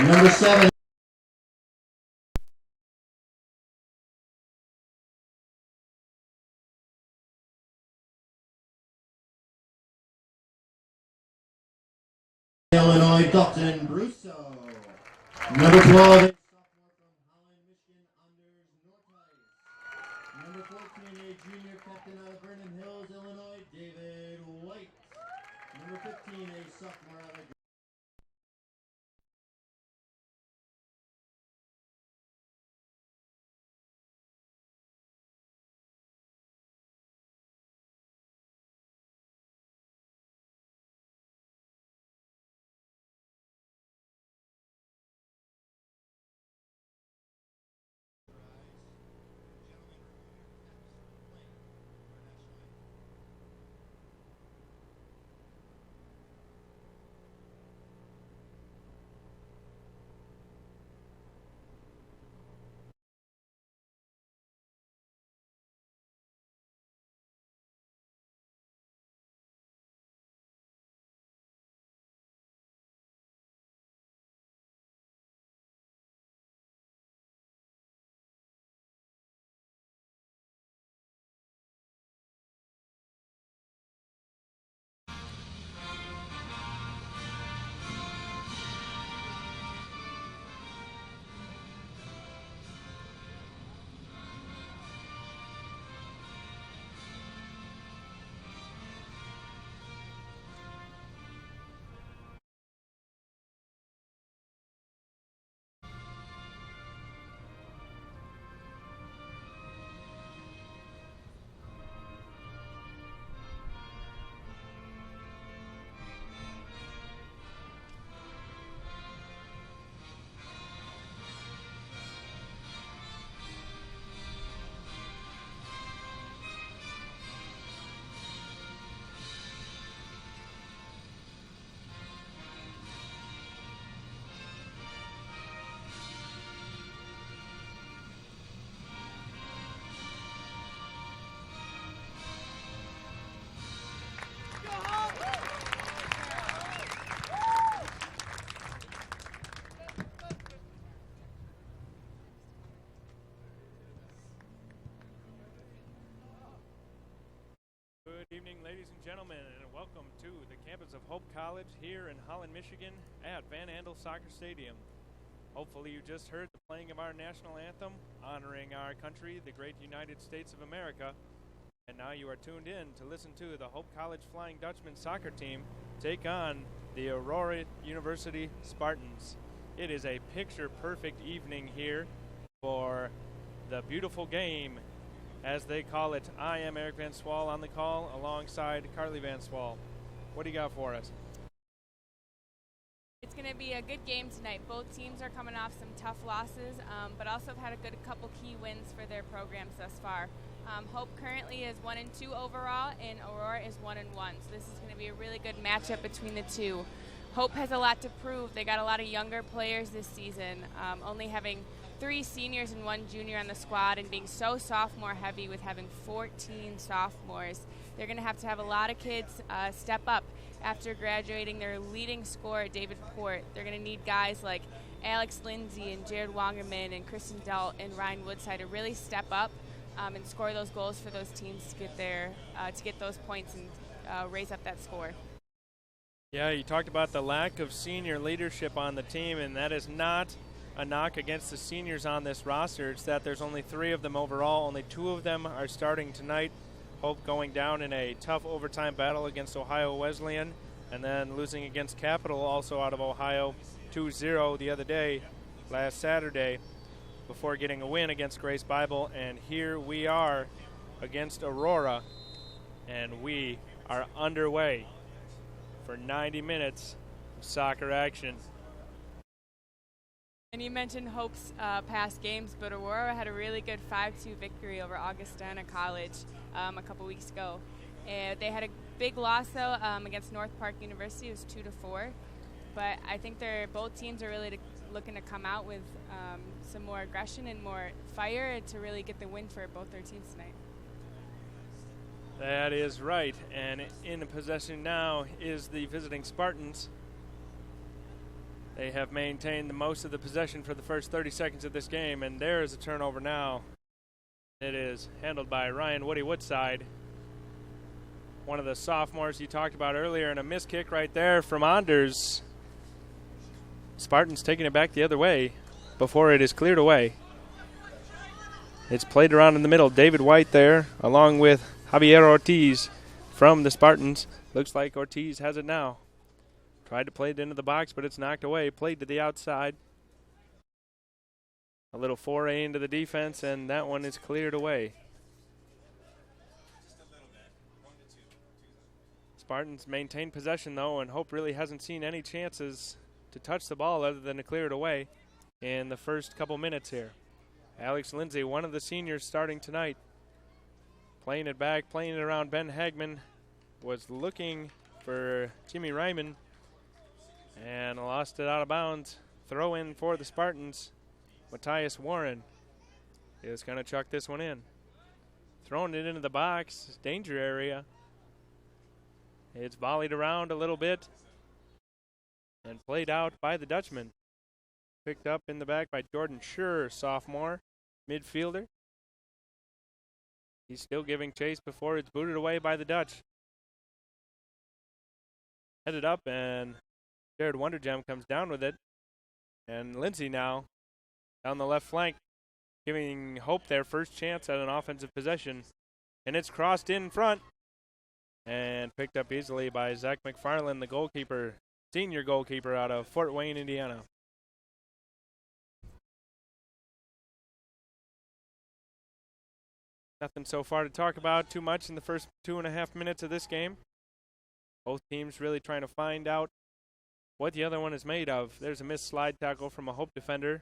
Number 7. Illinois, Dalton Brusso. Number 12, a sophomore from Holland, Michigan, Anders Northeis. Number 14, a junior captain out of Vernon Hills, Illinois, David White. Number 15, a sophomore out of Good evening, ladies and gentlemen, and welcome to the campus of Hope College here in Holland, Michigan at Van Andel Soccer Stadium. Hopefully you just heard the playing of our national anthem, honoring our country, the great United States of America. And now you are tuned in to listen to the Hope College Flying Dutchman soccer team take on the Aurora University Spartans. It is a picture-perfect evening here for the beautiful game, as they call it. I am Eric Van Swal on the call alongside Carly Van Swal. What do you got for us? It's going to be a good game tonight. Both teams are coming off some tough losses, but also have had a good couple key wins for their programs thus far. Hope currently is 1-2 overall, and Aurora is 1-1. So this is going to be a really good matchup between the two. Hope has a lot to prove. They got a lot of younger players this season, only having 3 seniors and 1 junior on the squad, and being so sophomore heavy with having 14 sophomores. They're going to have a lot of kids step up after graduating their leading scorer, David Port. They're going to need guys like Alex Lindsay and Jared Wangerman and Kristen Delt and Ryan Woodside to really step up and score those goals for those teams to get those points and raise up that score. Yeah, you talked about the lack of senior leadership on the team, and that is not a knock against the seniors on this roster. It's that there's only 3 of them overall. Only 2 of them are starting tonight. Hope going down in a tough overtime battle against Ohio Wesleyan, and then losing against Capital, also out of Ohio, 2-0 the other day, last Saturday, before getting a win against Grace Bible. And here we are against Aurora, and we are underway for 90 minutes of soccer action. And you mentioned Hope's past games, but Aurora had a really good 5-2 victory over Augustana College a couple weeks ago. They had a big loss, though, against North Park University. It was 2-4. But I think both teams are really looking to come out with some more aggression and more fire to really get the win for both their teams tonight. That is right. And in possession now is the visiting Spartans. They have maintained the most of the possession for the first 30 seconds of this game, and there is a turnover now. It is handled by Ryan Woody Woodside, one of the sophomores you talked about earlier, and a missed kick right there from Anders. Spartans taking it back the other way before it is cleared away. It's played around in the middle. David White there, along with Javier Ortiz from the Spartans. Looks like Ortiz has it now. Tried to play it into the box, but it's knocked away. Played to the outside. A little foray into the defense, and that one is cleared away. Spartans maintain possession, though, and Hope really hasn't seen any chances to touch the ball other than to clear it away in the first couple minutes here. Alex Lindsay, one of the seniors starting tonight, playing it back, playing it around Ben Hagman, was looking for Jimmy Ryman and lost it out of bounds. Throw in for the Spartans. Matthias Warren is going to chuck this one in. Throwing it into the box, danger area. It's volleyed around a little bit and played out by the Dutchman. Picked up in the back by Jordan Schur, sophomore, midfielder. He's still giving chase before it's booted away by the Dutch. Headed up, and Jared Wondergem comes down with it. And Lindsay now down the left flank, giving Hope their first chance at an offensive possession. And it's crossed in front and picked up easily by Zach McFarland, the goalkeeper, senior goalkeeper out of Fort Wayne, Indiana. Nothing so far to talk about too much in the first 2.5 minutes of this game. Both teams really trying to find out what the other one is made of. There's a missed slide tackle from a Hope defender.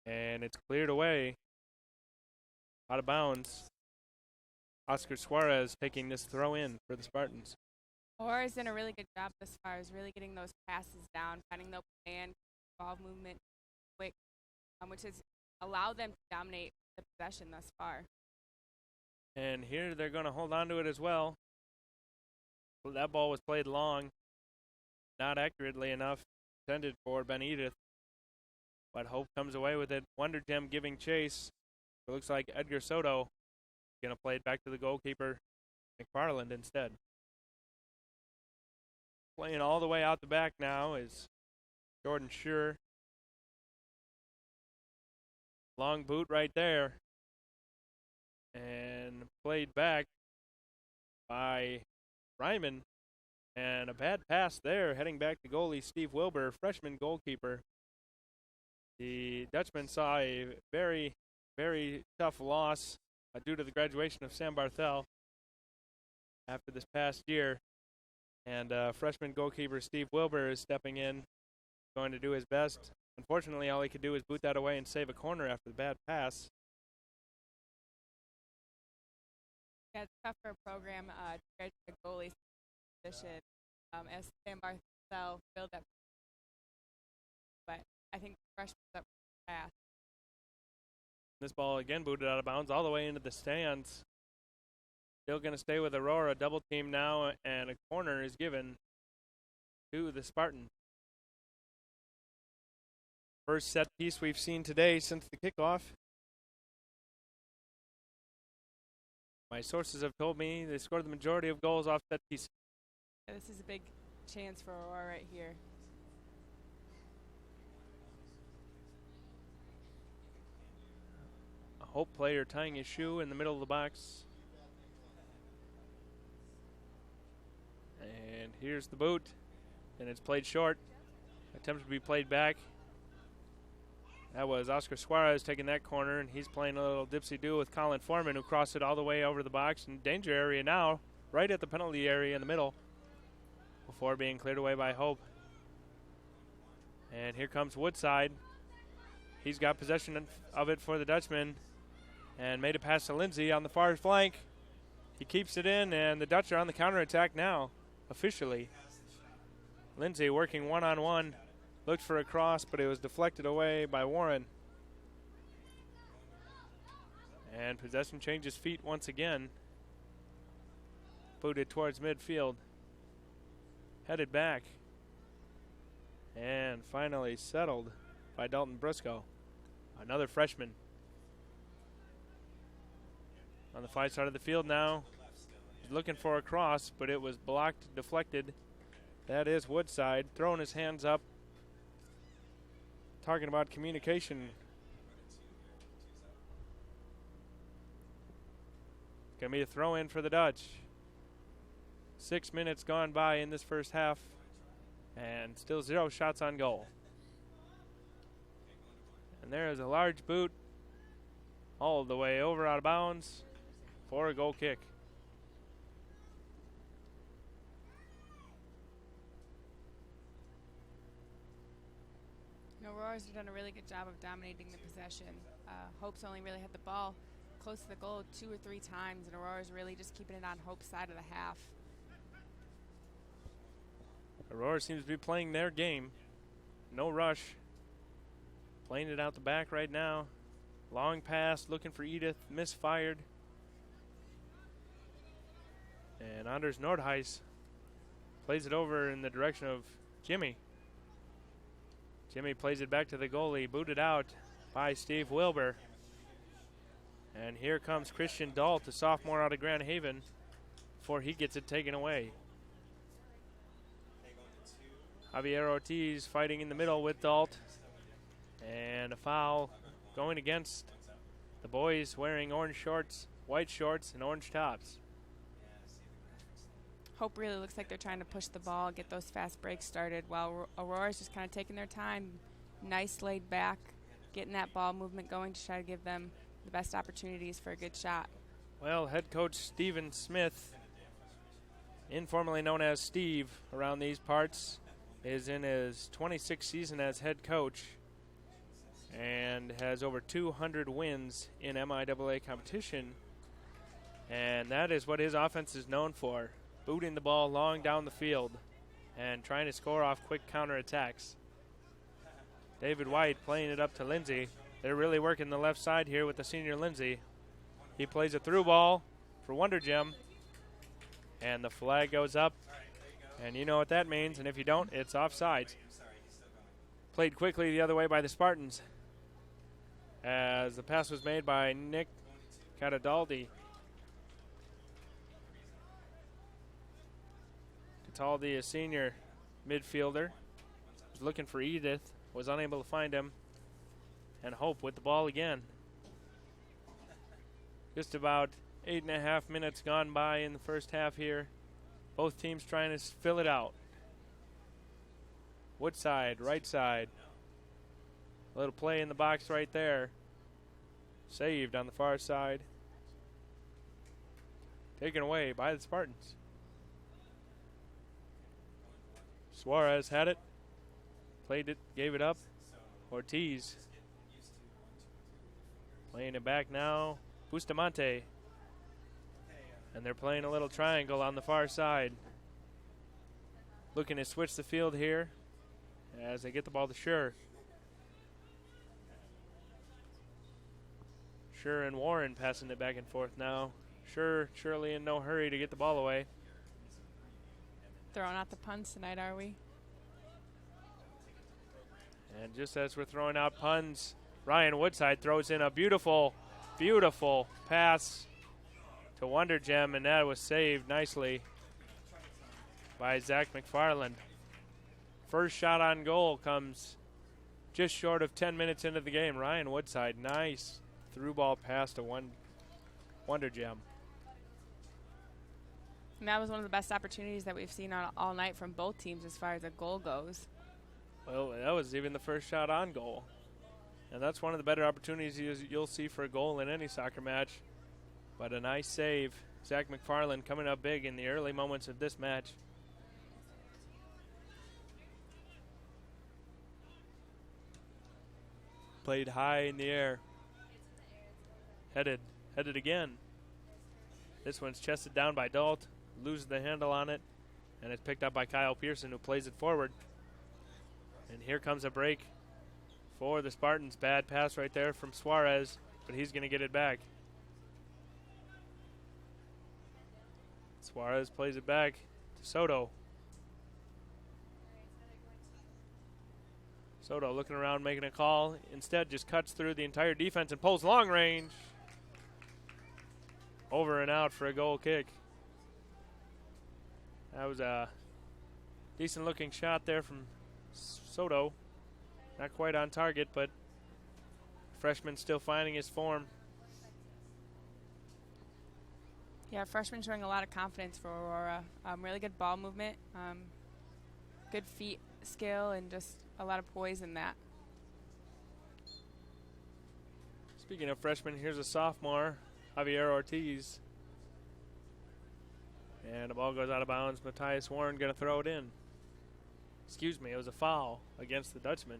And it's cleared away. Out of bounds. Oscar Suarez taking this throw in for the Spartans. Aurora's done a really good job thus far, is really getting those passes down, finding the man, ball movement quick, which has allowed them to dominate the possession thus far. And here they're going to hold on to it as well. Well, that ball was played long, not accurately enough, intended for Ben Edith. But Hope comes away with it. Wondergem giving chase. It looks like Edgar Soto going to play it back to the goalkeeper, McFarland, instead. Playing all the way out the back now is Jordan Schur. Long boot right there. And played back by Ryman. And a bad pass there, heading back to goalie Steve Wilbur, freshman goalkeeper. The Dutchman saw a very, very tough loss due to the graduation of Sam Barthel after this past year. And freshman goalkeeper Steve Wilbur is stepping in, going to do his best. Unfortunately, all he could do is boot that away and save a corner after the bad pass. Yeah, it's tough for a program to get the goalie position as Sam Barthel filled that. But I think the freshman's up fast. This ball again booted out of bounds all the way into the stands. Still going to stay with Aurora. Double team now, and a corner is given to the Spartans. First set piece we've seen today since the kickoff. My sources have told me they scored the majority of goals off set pieces. Yeah, this is a big chance for Aurora right here. A Hope player tying his shoe in the middle of the box. And here's the boot. And it's played short. Attempted to be played back. That was Oscar Suarez taking that corner, and he's playing a little dipsy-do with Colin Foreman, who crossed it all the way over the box. In danger area now, right at the penalty area in the middle, before being cleared away by Hope. And here comes Woodside. He's got possession of it for the Dutchman and made a pass to Lindsay on the far flank. He keeps it in, and the Dutch are on the counterattack now, officially. Lindsay working one-on-one. Looked for a cross, but it was deflected away by Warren. And possession changes feet once again. Booted towards midfield. Headed back. And finally settled by Dalton Briscoe, another freshman. On the far side of the field now. He's looking for a cross, but it was blocked, deflected. That is Woodside throwing his hands up, talking about communication. Going to be a throw in for the Dutch. 6 minutes gone by in this first half, and still 0 shots on goal. And there is a large boot all the way over out of bounds for a goal kick. Aurora's done a really good job of dominating the possession. Hope's only really had the ball close to the goal 2 or 3 times, and Aurora's really just keeping it on Hope's side of the half. Aurora seems to be playing their game. No rush. Playing it out the back right now. Long pass, looking for Edith, misfired. And Anders Nordheis plays it over in the direction of Jimmy. Jimmy plays it back to the goalie, booted out by Steve Wilbur. And here comes Christian Dalt, the sophomore out of Grand Haven, before he gets it taken away. Javier Ortiz fighting in the middle with Dalt. And a foul going against the boys wearing orange shorts, white shorts, and orange tops. Hope really looks like they're trying to push the ball, get those fast breaks started, while Aurora's just kind of taking their time. Nice laid back, getting that ball movement going to try to give them the best opportunities for a good shot. Well, head coach Steven Smith, informally known as Steve around these parts, is in his 26th season as head coach and has over 200 wins in MIAA competition. And that is what his offense is known for, booting the ball long down the field and trying to score off quick counterattacks. David White playing it up to Lindsay. They're really working the left side here with the senior Lindsay. He plays a through ball for Wonder Gem, and the flag goes up. And you know what that means, and if you don't, it's offsides. Played quickly the other way by the Spartans, as the pass was made by Nick Cataldi. Cataldi, a senior midfielder, was looking for Edith, was unable to find him, and Hope with the ball again. Just about 8.5 minutes gone by in the first half here. Both teams trying to fill it out. Woodside, right side. A little play in the box right there. Saved on the far side. Taken away by the Spartans. Suarez had it. Played it, gave it up. Ortiz. Playing it back now. Bustamante. And they're playing a little triangle on the far side. Looking to switch the field here as they get the ball to Schur. Schur and Warren passing it back and forth now. Schur surely in no hurry to get the ball away. Throwing out the puns tonight, are we? And just as we're throwing out puns, Ryan Woodside throws in a beautiful, beautiful pass to Wonder Gem, and that was saved nicely by Zach McFarland. First shot on goal comes just short of 10 minutes into the game. Ryan Woodside, nice through ball pass to Wonder Gem. And that was one of the best opportunities that we've seen all night from both teams as far as a goal goes. Well, that was even the first shot on goal. And that's one of the better opportunities you'll see for a goal in any soccer match. But a nice save. Zach McFarland coming up big in the early moments of this match. Played high in the air. Headed again. This one's chested down by Dalt. Loses the handle on it. And it's picked up by Kyle Pearson, who plays it forward. And here comes a break for the Spartans. Bad pass right there from Suarez, but he's going to get it back. Suarez plays it back to Soto. Soto looking around, making a call. Instead, just cuts through the entire defense and pulls long range. Over and out for a goal kick. That was a decent looking shot there from Soto. Not quite on target, but freshman still finding his form. Yeah, freshman showing a lot of confidence for Aurora. Really good ball movement, good feet skill, and just a lot of poise in that. Speaking of freshmen, here's a sophomore, Javier Ortiz. And the ball goes out of bounds. Matthias Warren going to throw it in. Excuse me, it was a foul against the Dutchman.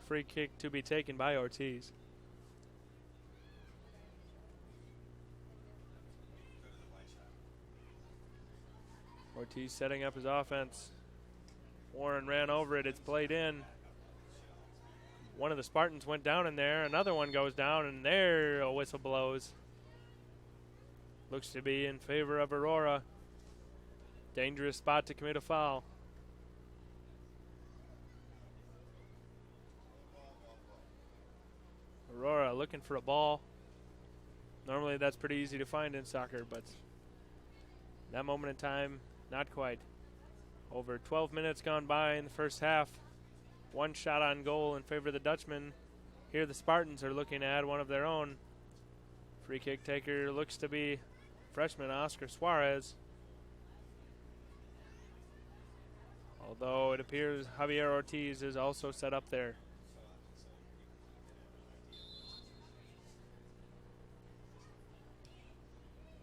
Free kick to be taken by Ortiz. Ortiz setting up his offense. Warren ran over it. It's played in. One of the Spartans went down in there. Another one goes down, and there a whistle blows. Looks to be in favor of Aurora. Dangerous spot to commit a foul. Aurora looking for a ball. Normally that's pretty easy to find in soccer, but that moment in time, not quite. Over 12 minutes gone by in the first half. One shot on goal in favor of the Dutchman. Here the Spartans are looking to add one of their own. Free kick taker looks to be freshman Oscar Suarez. Although it appears Javier Ortiz is also set up there.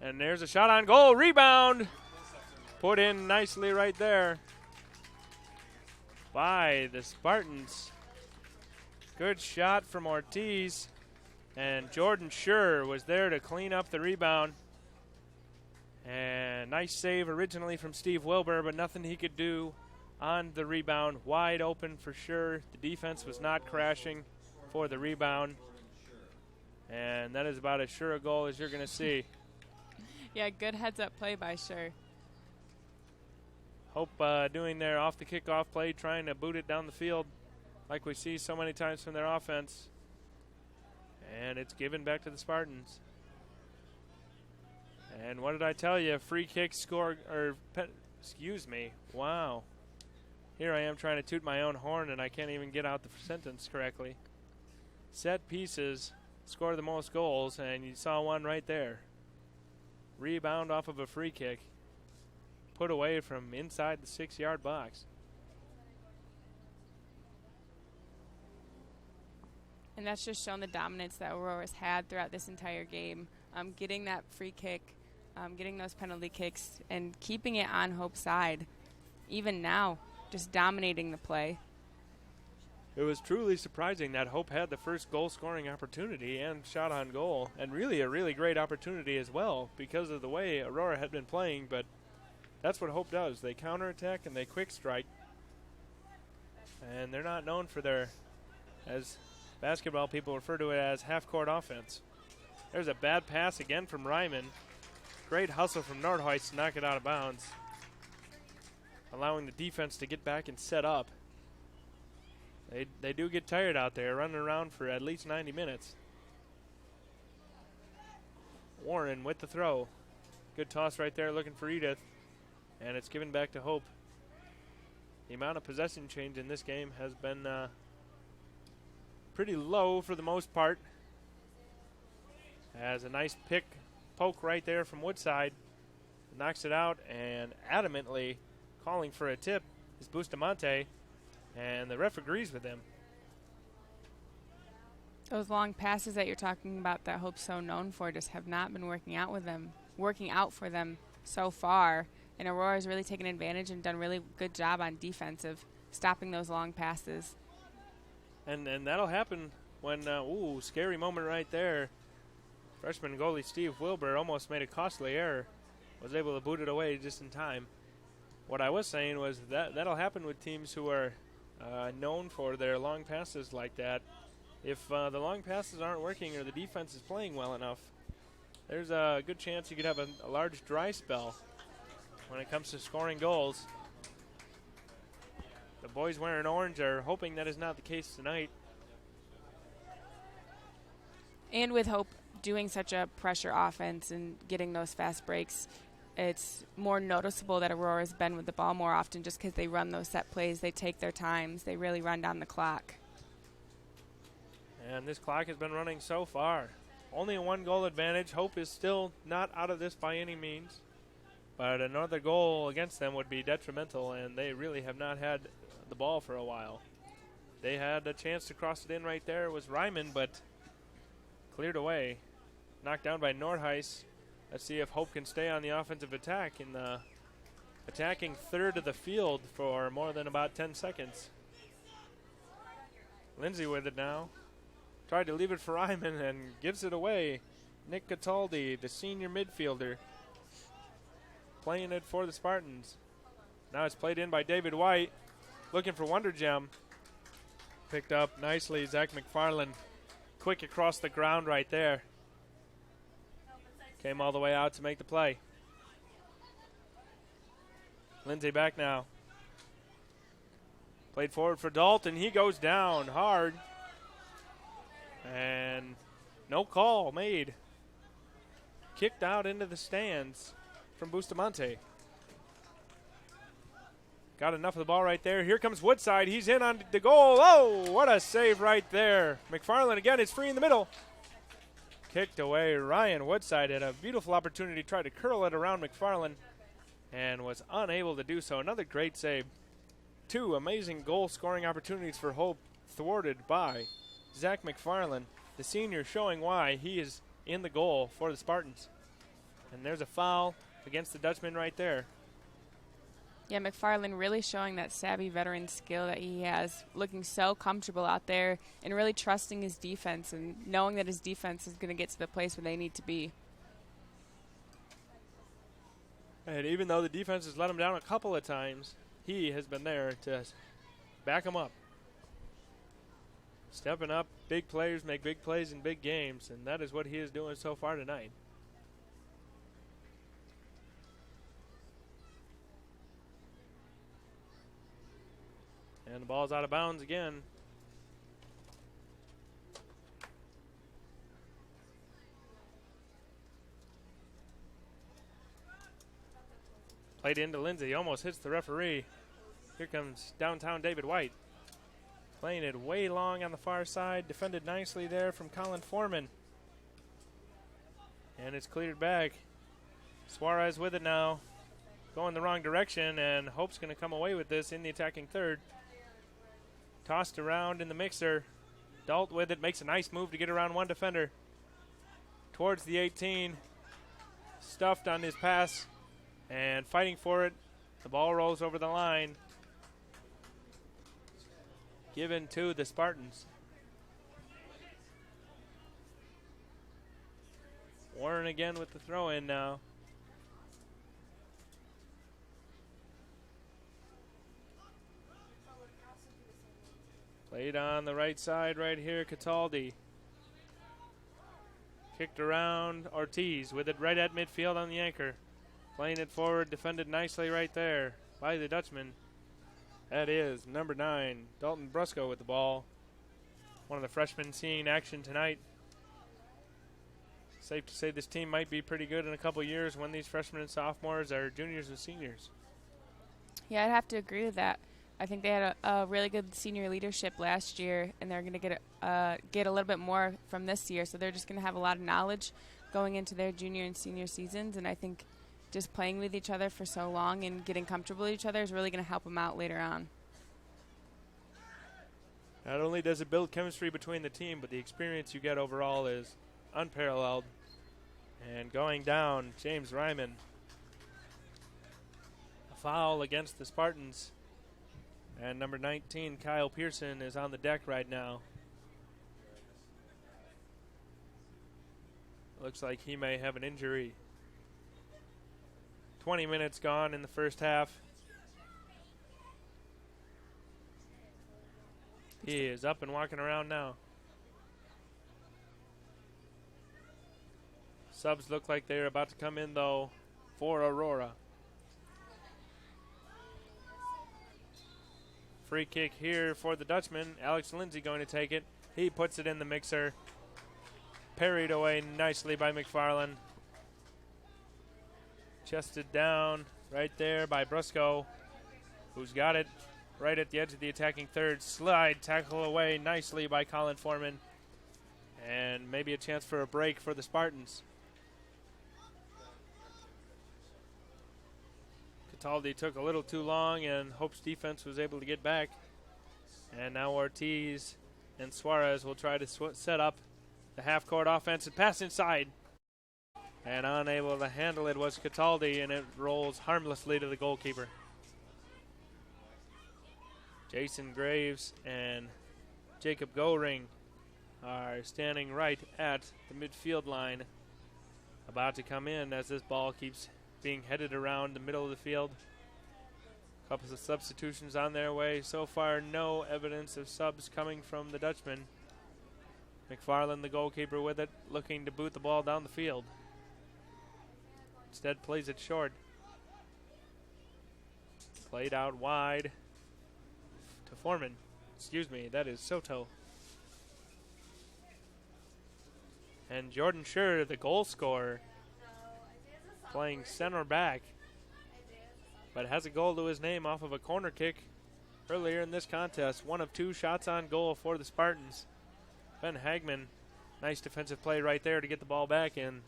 And there's a shot on goal. Rebound. Put in nicely right there by the Spartans. Good shot from Ortiz. And Jordan Schur was there to clean up the rebound. And nice save originally from Steve Wilbur, but nothing he could do on the rebound. Wide open for Schur. The defense was not crashing for the rebound. And that is about as sure a goal as you're going to see. Yeah, good heads-up play by Schur. Hope doing their off the kickoff play, trying to boot it down the field like we see so many times from their offense. And it's given back to the Spartans. And what did I tell you? Free kick score, excuse me. Wow. Here I am trying to toot my own horn and I can't even get out the sentence correctly. Set pieces score the most goals, and you saw one right there. Rebound off of a free kick. Put away from inside the 6-yard box. And that's just shown the dominance that Aurora's had throughout this entire game. Getting that free kick, getting those penalty kicks, and keeping it on Hope's side. Even now, just dominating the play. It was truly surprising that Hope had the first goal-scoring opportunity and shot on goal, and really a really great opportunity as well because of the way Aurora had been playing, but that's what Hope does. They counterattack and they quick strike, and they're not known for their, as basketball people refer to it as, half-court offense. There's a bad pass again from Ryman. Great hustle from Nordhoist to knock it out of bounds, allowing the defense to get back and set up. They do get tired out there, running around for at least 90 minutes. Warren with the throw. Good toss right there, looking for Edith. And it's given back to Hope. The amount of possession change in this game has been pretty low for the most part. Has a nice poke right there from Woodside. Knocks it out, and adamantly calling for a tip is Bustamante. And the ref agrees with him. Those long passes that you're talking about that Hope's so known for just have not been working out for them so far. And Aurora's really taken advantage and done a really good job on defensive, stopping those long passes. And that'll happen when, scary moment right there. Freshman goalie Steve Wilbur almost made a costly error. Was able to boot it away just in time. What I was saying was that'll happen with teams who are known for their long passes like that. If the long passes aren't working or the defense is playing well enough, there's a good chance you could have a large dry spell when it comes to scoring goals. The boys wearing orange are hoping that is not the case tonight. And with Hope doing such a pressure offense and getting those fast breaks, it's more noticeable that Aurora's been with the ball more often just because they run those set plays. They take their times. They really run down the clock. And this clock has been running so far. Only a 1-goal advantage. Hope is still not out of this by any means. But another goal against them would be detrimental, and they really have not had the ball for a while. They had a chance to cross it in right there. It was Ryman, but cleared away. Knocked down by Nordheis. Let's see if Hope can stay on the offensive attack in the attacking third of the field for more than about 10 seconds. Lindsay with it now. Tried to leave it for Ryman and gives it away. Nick Cataldi, the senior midfielder, playing it for the Spartans. Now it's played in by David White, looking for Wonder Gem. Picked up nicely, Zach McFarland. Quick across the ground right there. Came all the way out to make the play. Lindsay back now. Played forward for Dalton. He goes down hard. And no call made. Kicked out into the stands from Bustamante. Got enough of the ball right there. Here comes Woodside. He's in on the goal. Oh, what a save right there. McFarland again is free in the middle. Kicked away. Ryan Woodside had a beautiful opportunity to try to curl it around McFarland and was unable to do so. Another great save. 2 amazing goal-scoring opportunities for Hope thwarted by Zach McFarland, the senior, showing why he is in the goal for the Spartans. And there's a foul against the Dutchman right there. Yeah, McFarland really showing that savvy veteran skill that he has, looking so comfortable out there and really trusting his defense and knowing that his defense is going to get to the place where they need to be. And even though the defense has let him down a couple of times, he has been there to back him up. Stepping up, big players make big plays in big games, and that is what he is doing so far tonight. And the ball's out of bounds again. Played into Lindsay, almost hits the referee. Here comes downtown David White. Playing it way long on the far side. Defended nicely there from Colin Foreman. And it's cleared back. Suarez with it now. Going the wrong direction, and Hope's going to come away with this in the attacking third. Tossed around in the mixer. Dalt with it, makes a nice move to get around one defender. Towards the 18. Stuffed on his pass and fighting for it. The ball rolls over the line. Given to the Spartans. Warren again with the throw in now. Played on the right side right here, Cataldi. Kicked around, Ortiz with it right at midfield on the anchor. Playing it forward, defended nicely right there by the Dutchman. That is number 9, Dalton Brusco with the ball. One of the freshmen seeing action tonight. Safe to say this team might be pretty good in a couple years when these freshmen and sophomores are juniors and seniors. Yeah, I'd have to agree with that. I think they had a really good senior leadership last year, and they're going to get a little bit more from this year. So they're just going to have a lot of knowledge going into their junior and senior seasons, and I think just playing with each other for so long and getting comfortable with each other is really going to help them out later on. Not only does it build chemistry between the team, but the experience you get overall is unparalleled. And going down, James Ryman. A foul against the Spartans. And number 19, Kyle Pearson, is on the deck right now. Looks like he may have an injury. 20 minutes gone in the first half. He is up and walking around now. Subs look like they're about to come in, though, for Aurora. Free kick here for the Dutchman. Alex Lindsay going to take it. He puts it in the mixer. Parried away nicely by McFarland. Chested down right there by Brusco, who's got it right at the edge of the attacking third. Slide tackle away nicely by Colin Foreman. And maybe a chance for a break for the Spartans. Cataldi took a little too long, and Hope's defense was able to get back. And now Ortiz and Suarez will try to set up the half-court offense and pass inside. And unable to handle it was Cataldi, and it rolls harmlessly to the goalkeeper. Jason Graves and Jacob Goring are standing right at the midfield line, about to come in as this ball keeps being headed around the middle of the field. A couple of substitutions on their way. So far, no evidence of subs coming from the Dutchman. McFarland, the goalkeeper, with it, looking to boot the ball down the field. Instead, plays it short. Played out wide to Foreman. Excuse me, that is Soto. And Jordan Schur, the goal scorer, playing center back, but has a goal to his name off of a corner kick earlier in this contest. 1 of 2 shots on goal for the Spartans. Ben Hagman, nice defensive play right there to get the ball back in.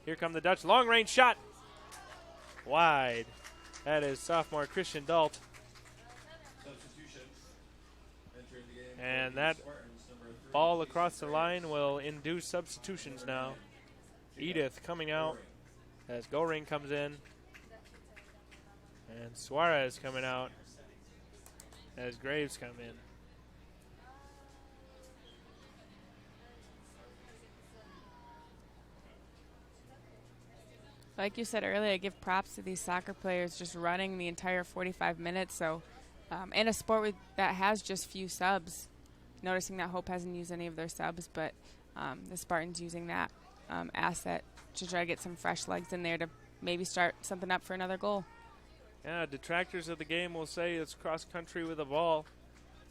Here come the Dutch. Long range shot. Wide. That is sophomore Christian Dalt. Substitution. Entering the game. And that ball across the line will induce substitutions now. Edith coming out as Goring comes in. And Suarez coming out as Graves come in. Like you said earlier, I give props to these soccer players just running the entire 45 minutes. So, in a sport that has just few subs, noticing that Hope hasn't used any of their subs, but the Spartans using that asset to try to get some fresh legs in there to maybe start something up for another goal. Yeah, detractors of the game will say it's cross country with a ball,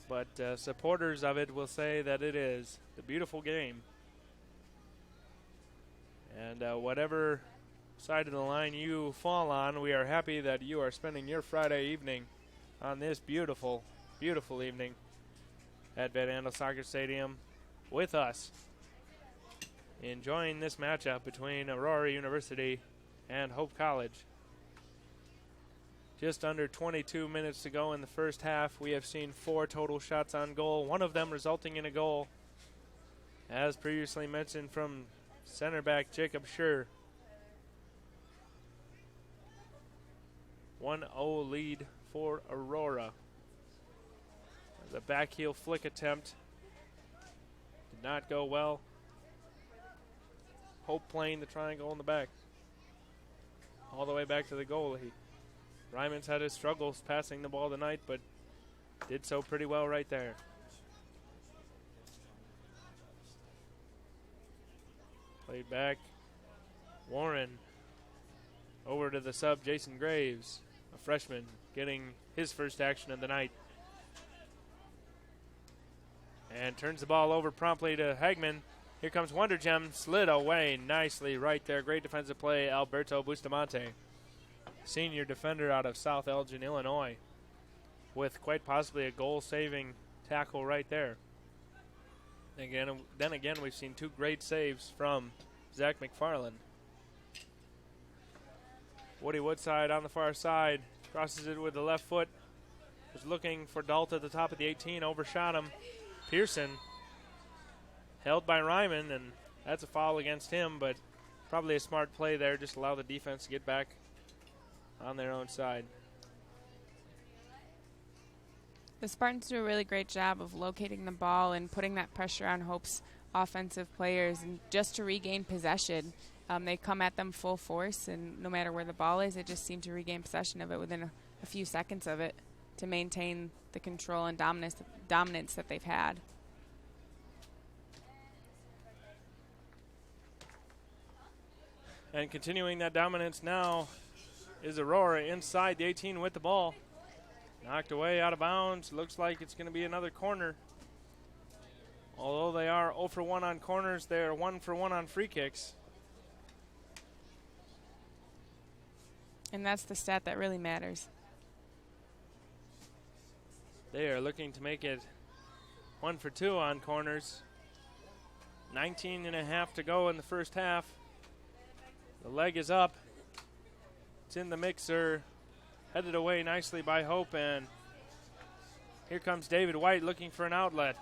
but supporters of it will say that it is the beautiful game. And whatever side of the line you fall on, we are happy that you are spending your Friday evening on this beautiful, beautiful evening at Van Andel Soccer Stadium with us, enjoying this matchup between Aurora University and Hope College. Just under 22 minutes to go in the first half. We have seen 4 total shots on goal, one of them resulting in a goal, as previously mentioned, from center back Jacob Schur. 1-0 lead for Aurora. The back heel flick attempt did not go well. Hope playing the triangle in the back, all the way back to the goalie. Ryman's had his struggles passing the ball tonight, but did so pretty well right there. Played back. Warren over to the sub, Jason Graves, a freshman, getting his first action of the night. And turns the ball over promptly to Hagman. Here comes Wonder Gem, slid away nicely right there. Great defensive play, Alberto Bustamante, senior defender out of South Elgin, Illinois, with quite possibly a goal-saving tackle right there. Then again, we've seen 2 great saves from Zach McFarland. Woody Woodside on the far side, crosses it with the left foot. Was looking for Dalt at the top of the 18, overshot him. Pearson held by Ryman, and that's a foul against him, but probably a smart play there. Just allow the defense to get back on their own side. The Spartans do a really great job of locating the ball and putting that pressure on Hope's offensive players, and just to regain possession. They come at them full force, and no matter where the ball is, they just seem to regain possession of it within a few seconds of it to maintain the control and dominance that they've had. And continuing that dominance now is Aurora inside the 18 with the ball. Knocked away out of bounds. Looks like it's going to be another corner. Although they are 0 for 1 on corners, they are 1 for 1 on free kicks. And that's the stat that really matters. They are looking to make it 1 for 2 on corners. 19.5 to go in the first half. The leg is up. It's in the mixer. Headed away nicely by Hope, and here comes David White looking for an outlet.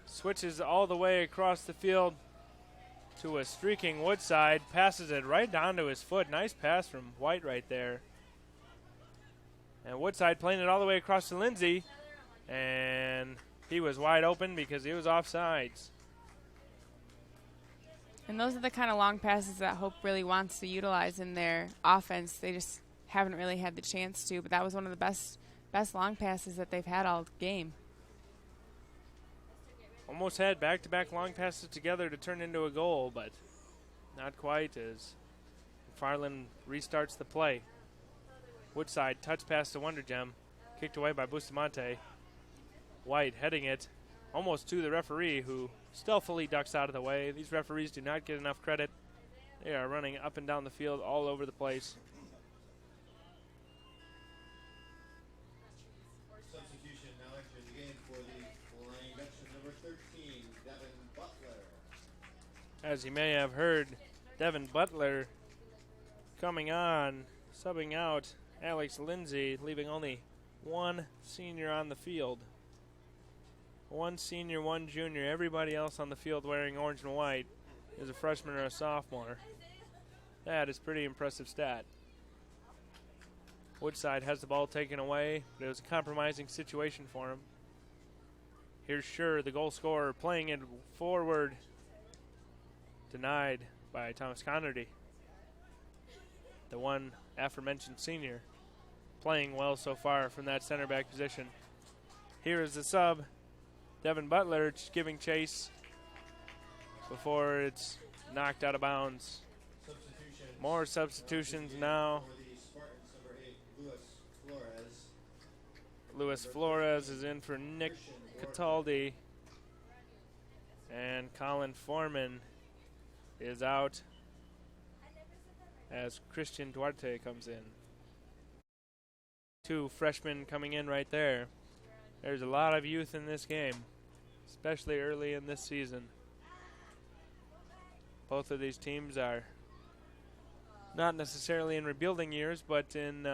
Switches all the way across the field to a streaking Woodside. Passes it right down to his foot. Nice pass from White right there. And Woodside playing it all the way across to Lindsay. And he was wide open because he was offsides. And those are the kind of long passes that Hope really wants to utilize in their offense. They just haven't really had the chance to, but that was one of the best long passes that they've had all game. Almost had back-to-back long passes together to turn into a goal, but not quite, as Farland restarts the play. Woodside touch pass to Wondergem, kicked away by Bustamante. White heading it almost to the referee, who stealthily ducks out of the way. These referees do not get enough credit. They are running up and down the field all over the place. Substitution now entering the game for the Flying Dutchman, number 13, Devin Butler. As you may have heard, Devin Butler coming on, subbing out Alex Lindsay, leaving only one senior on the field. One senior, one junior. Everybody else on the field wearing orange and white is a freshman or a sophomore. That is a pretty impressive stat. Woodside has the ball taken away, but it was a compromising situation for him. Here's Schur, the goal scorer, playing it forward. Denied by Thomas Connerty. The one aforementioned senior, playing well so far from that center back position. Here is the sub. Devin Butler just giving chase before it's knocked out of bounds. More substitutions now. Luis Flores is in for Nick Cataldi. And Colin Foreman is out as Christian Duarte comes in. Two freshmen coming in right there. There's a lot of youth in this game, especially early in this season. Both of these teams are not necessarily in rebuilding years, but in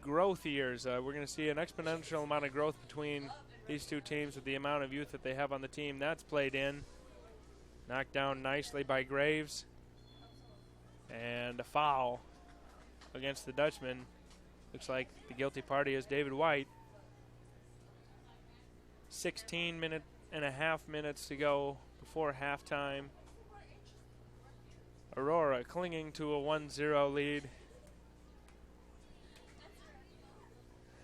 growth years. We're going to see an exponential amount of growth between these two teams with the amount of youth that they have on the team. That's played in. Knocked down nicely by Graves. And a foul against the Dutchman. Looks like the guilty party is David White. 16.5 minutes to go before halftime. Aurora clinging to a 1-0 lead.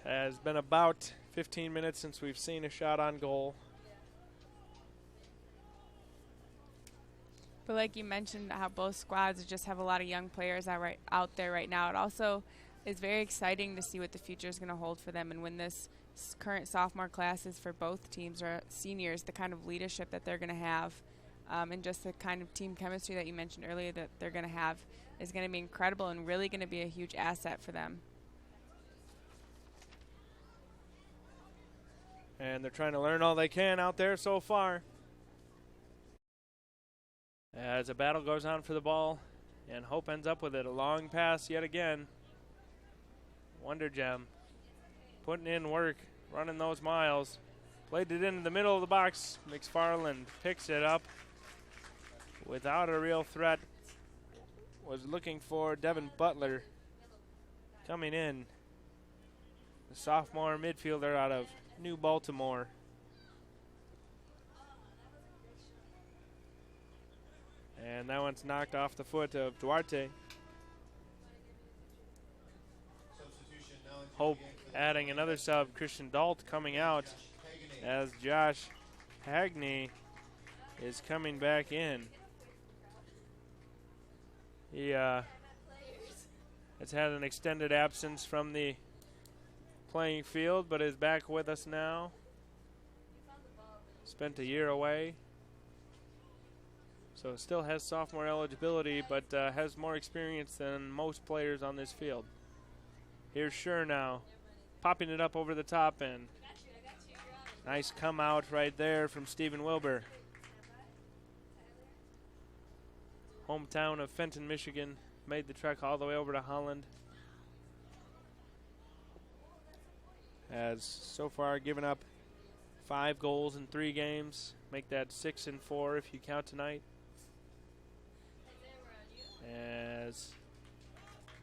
Has been about 15 minutes since we've seen a shot on goal. But like you mentioned, how both squads just have a lot of young players out there right now. It also is very exciting to see what the future is going to hold for them, and when this current sophomore classes for both teams are seniors, the kind of leadership that they're going to have, and just the kind of team chemistry that you mentioned earlier that they're going to have is going to be incredible and really going to be a huge asset for them. And they're trying to learn all they can out there so far. As a battle goes on for the ball, and Hope ends up with it. A long pass yet again. Wondergem putting in work, running those miles. Played it into the middle of the box. McFarland picks it up without a real threat. Was looking for Devin Butler coming in. The sophomore midfielder out of New Baltimore. And that one's knocked off the foot of Duarte. Hope adding another sub, Christian Dalt coming out as Josh Hagney is coming back in. He has had an extended absence from the playing field, but is back with us now. Spent a year away. So still has sophomore eligibility, but has more experience than most players on this field. Here's Schur now, popping it up over the top, and nice come out right there from Stephen Wilbur. Hometown of Fenton, Michigan, made the trek all the way over to Holland. Has so far given up 5 goals in 3 games. Make that 6 and 4 if you count tonight. As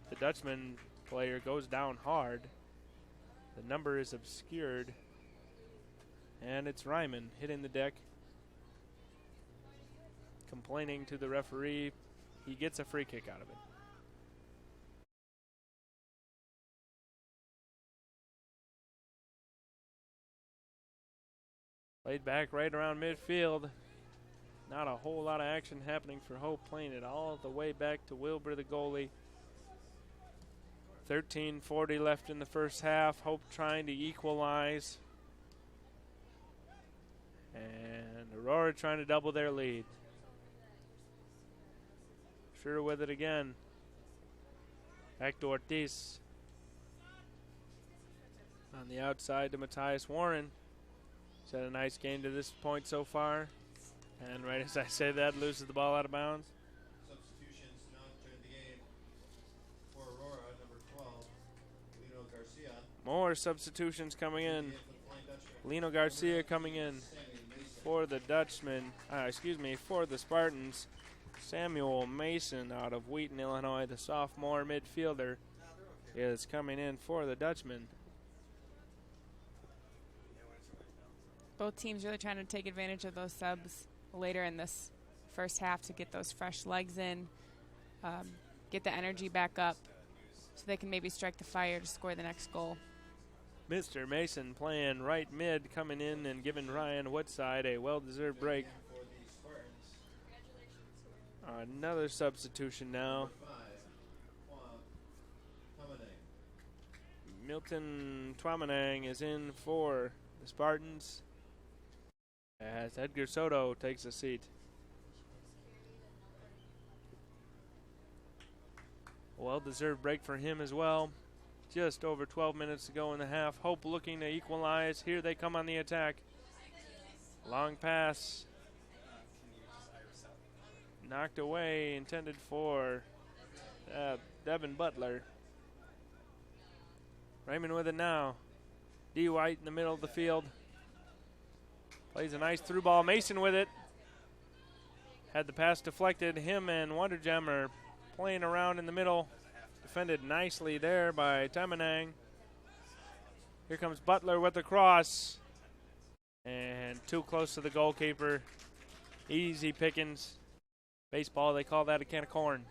the Dutchman player goes down hard, the number is obscured, and it's Ryman hitting the deck, complaining to the referee. He gets a free kick out of it. Played back right around midfield. Not a whole lot of action happening for Hope, playing it all the way back to Wilbur, the goalie. 13:40 left in the first half. Hope trying to equalize. And Aurora trying to double their lead. Schur with it again. Back to Ortiz. On the outside to Matthias Warren. He's had a nice game to this point so far. And right as I say that, loses the ball out of bounds. Substitutions now during the game for Aurora, number 12, Lino Garcia. More substitutions coming in. Lino Garcia coming in for the Dutchman. For the Spartans. Samuel Mason out of Wheaton, Illinois, the sophomore midfielder, is coming in for the Dutchman. Both teams really trying to take advantage of those subs later in this first half to get those fresh legs in, get the energy back up so they can maybe strike the fire to score the next goal. Mr. Mason playing right mid, coming in and giving Ryan Woodside a well-deserved break. Another substitution now. Milton Twamanang is in for the Spartans as Edgar Soto takes a seat. Well-deserved break for him as well. Just over 12 minutes to go in the half. Hope looking to equalize. Here they come on the attack. Long pass. Knocked away, intended for Devin Butler. Raymond with it now. D. White in the middle of the field. Plays a nice through ball. Mason with it. Had the pass deflected. Him and Wonder Gem are playing around in the middle. Defended nicely there by Tamanang. Here comes Butler with the cross. And too close to the goalkeeper. Easy pickings. Baseball, they call that a can of corn.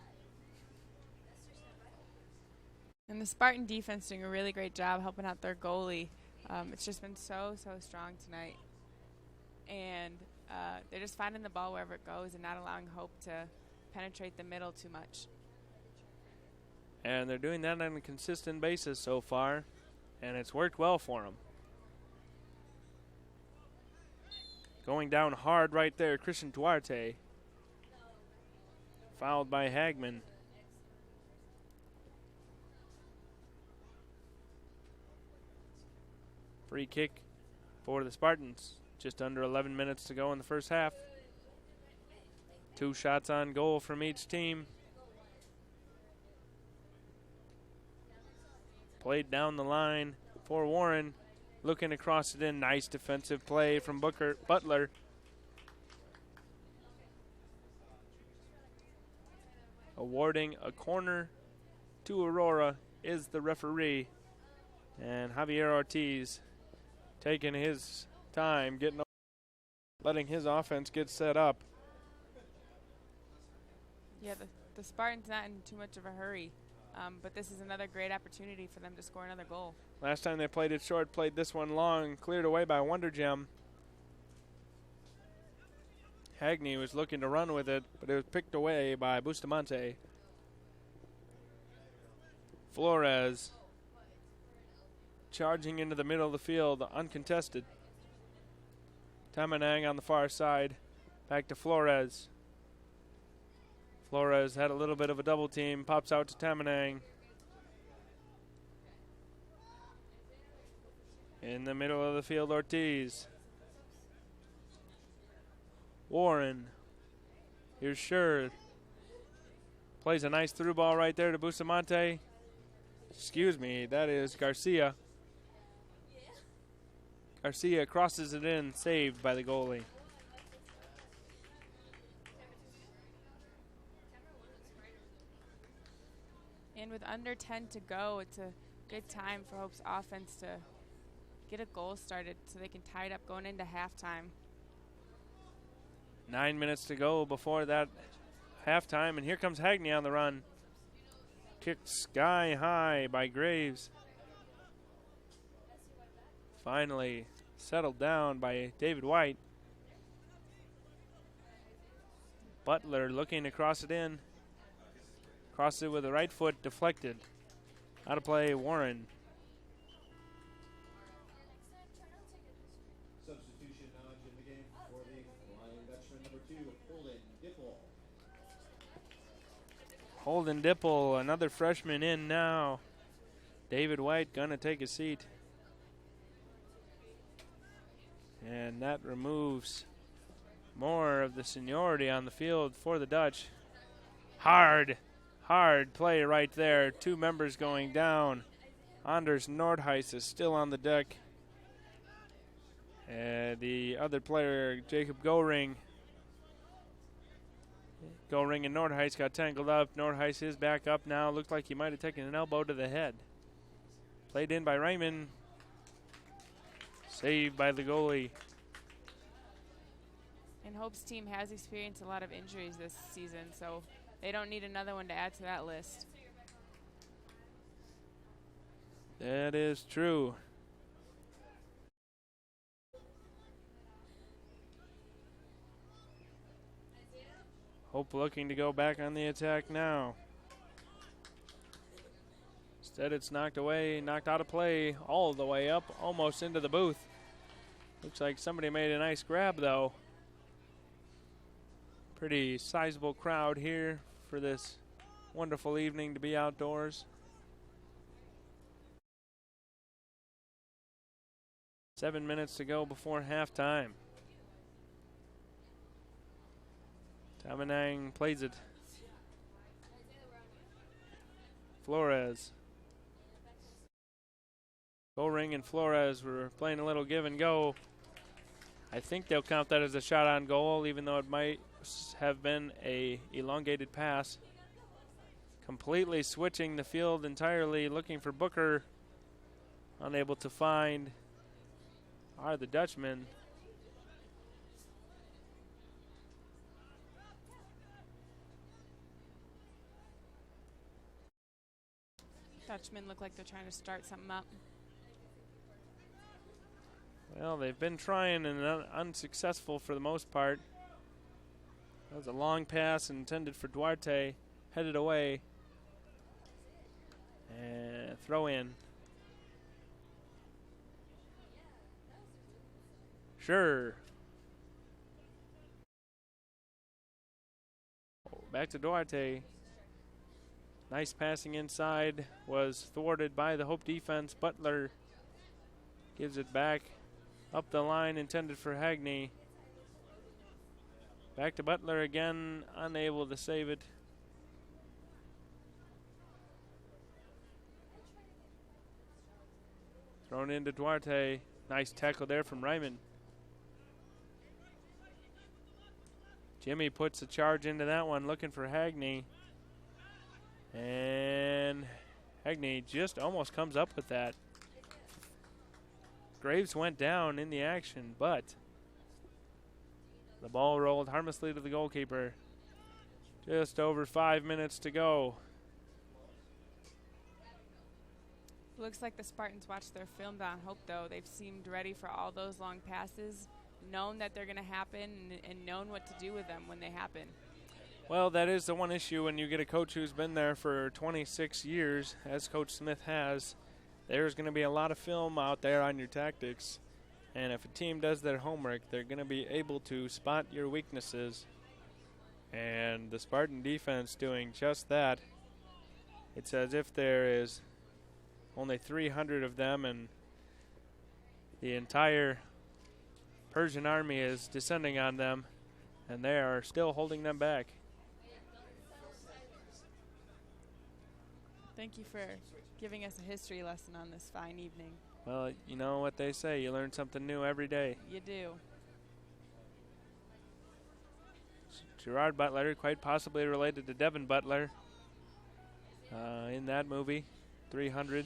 And the Spartan defense doing a really great job helping out their goalie. It's just been so strong tonight. And they're just finding the ball wherever it goes and not allowing Hope to penetrate the middle too much. And they're doing that on a consistent basis so far, and it's worked well for them. Going down hard right there, Christian Duarte. Fouled by Hagman. Free kick for the Spartans. Just under 11 minutes to go in the first half. 2 shots on goal from each team. Played down the line for Warren. Looking to cross it in. Nice defensive play from Butler. Awarding a corner to Aurora is the referee. And Javier Ortiz taking his time, letting his offense get set up. Yeah, the Spartans not in too much of a hurry, but this is another great opportunity for them to score another goal. Last time they played it short, played this one long, cleared away by Wonder Gem. Hagney was looking to run with it, but it was picked away by Bustamante. Flores charging into the middle of the field, uncontested. Tamanang on the far side. Back to Flores. Flores had a little bit of a double team. Pops out to Tamanang. In the middle of the field, Ortiz. Warren. Here's Scher. Plays a nice through ball right there to Bustamante. Excuse me, that is Garcia. Garcia crosses it in, saved by the goalie. And with under 10 to go, it's a good time for Hope's offense to get a goal started so they can tie it up going into halftime. 9 minutes to go before that halftime, and here comes Hagney on the run. Kicked sky high by Graves. Finally settled down by David White. Butler looking to cross it in. Crossed it with the right foot, deflected. Out of play, Warren. Substitution knowledge in the game for the Flying Dutchman number 2, Holden Dipple. Holden Dipple, another freshman in now. David White gonna take a seat. And that removes more of the seniority on the field for the Dutch. Hard play right there. 2 members going down. Anders Nordheis is still on the deck. The other player, Jacob Goring and Nordheis got tangled up. Nordheis is back up now. Looked like he might have taken an elbow to the head. Played in by Raymond. Saved by the goalie. And Hope's team has experienced a lot of injuries this season, so they don't need another one to add to that list. That is true. Hope looking to go back on the attack now. Instead it's knocked away, knocked out of play all the way up, almost into the booth. Looks like somebody made a nice grab though. Pretty sizable crowd here for this wonderful evening to be outdoors. 7 minutes to go before halftime. Tamanang plays it. Flores. Goring and Flores were playing a little give and go. I think they'll count that as a shot on goal, even though it might have been a elongated pass. Completely switching the field entirely, looking for Booker. Unable to find are the Dutchmen. Dutchmen look like they're trying to start something up. Well, they've been trying and unsuccessful for the most part. That was a long pass intended for Duarte. Headed away. And throw in. Sure. Back to Duarte. Nice passing inside. Was thwarted by the Hope defense. Butler gives it back. Up the line, intended for Hagney. Back to Butler again, unable to save it. Thrown into Duarte. Nice tackle there from Ryman. Jimmy puts a charge into that one, looking for Hagney. And Hagney just almost comes up with that. Graves went down in the action, but the ball rolled harmlessly to the goalkeeper. Just over 5 minutes to go. Looks like the Spartans watched their film on Hope, though. They've seemed ready for all those long passes, known that they're going to happen, and known what to do with them when they happen. Well, that is the one issue when you get a coach who's been there for 26 years, as Coach Smith has. There's going to be a lot of film out there on your tactics. And if a team does their homework, they're going to be able to spot your weaknesses. And the Spartan defense doing just that. It's as if there is only 300 of them and the entire Persian army is descending on them, and they are still holding them back. Thank you for giving us a history lesson on this fine evening. Well, you know what they say, you learn something new every day. You do. Gerard Butler, quite possibly related to Devin Butler in that movie, 300.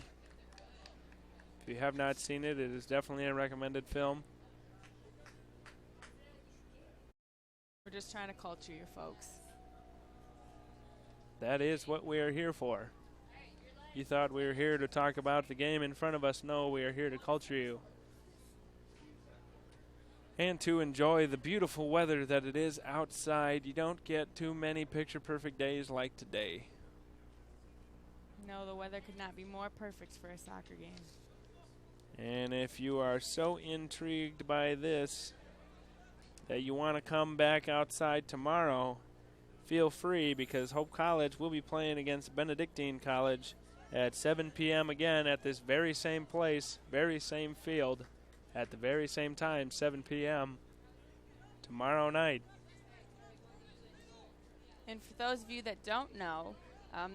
If you have not seen it, it is definitely a recommended film. We're just trying to culture you folks. That is what we are here for. You thought we were here to talk about the game in front of us. No, we are here to culture you. And to enjoy the beautiful weather that it is outside. You don't get too many picture-perfect days like today. No, the weather could not be more perfect for a soccer game. And if you are so intrigued by this that you want to come back outside tomorrow, feel free, because Hope College will be playing against Benedictine College at 7 p.m. again at this very same place, very same field, at the very same time, 7 p.m. tomorrow night. And for those of you that don't know,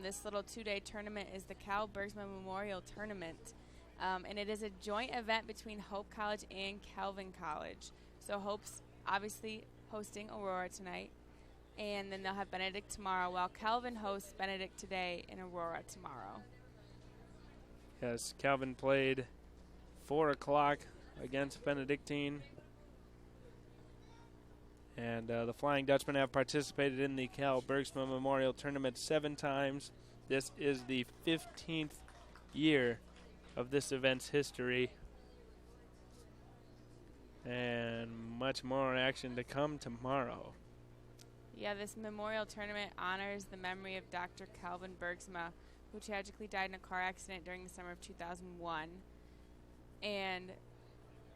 this little two-day tournament is the Cal Bergsma Memorial Tournament. And it is a joint event between Hope College and Calvin College. So Hope's obviously hosting Aurora tonight, and then they'll have Benedict tomorrow, while Calvin hosts Benedict today and Aurora tomorrow. Yes, Calvin played 4 o'clock against Benedictine. And the Flying Dutchmen have participated in the Cal Bergsma Memorial Tournament 7 times. This is the 15th year of this event's history. And much more action to come tomorrow. Yeah, this memorial tournament honors the memory of Dr. Calvin Bergsma, who tragically died in a car accident during the summer of 2001. And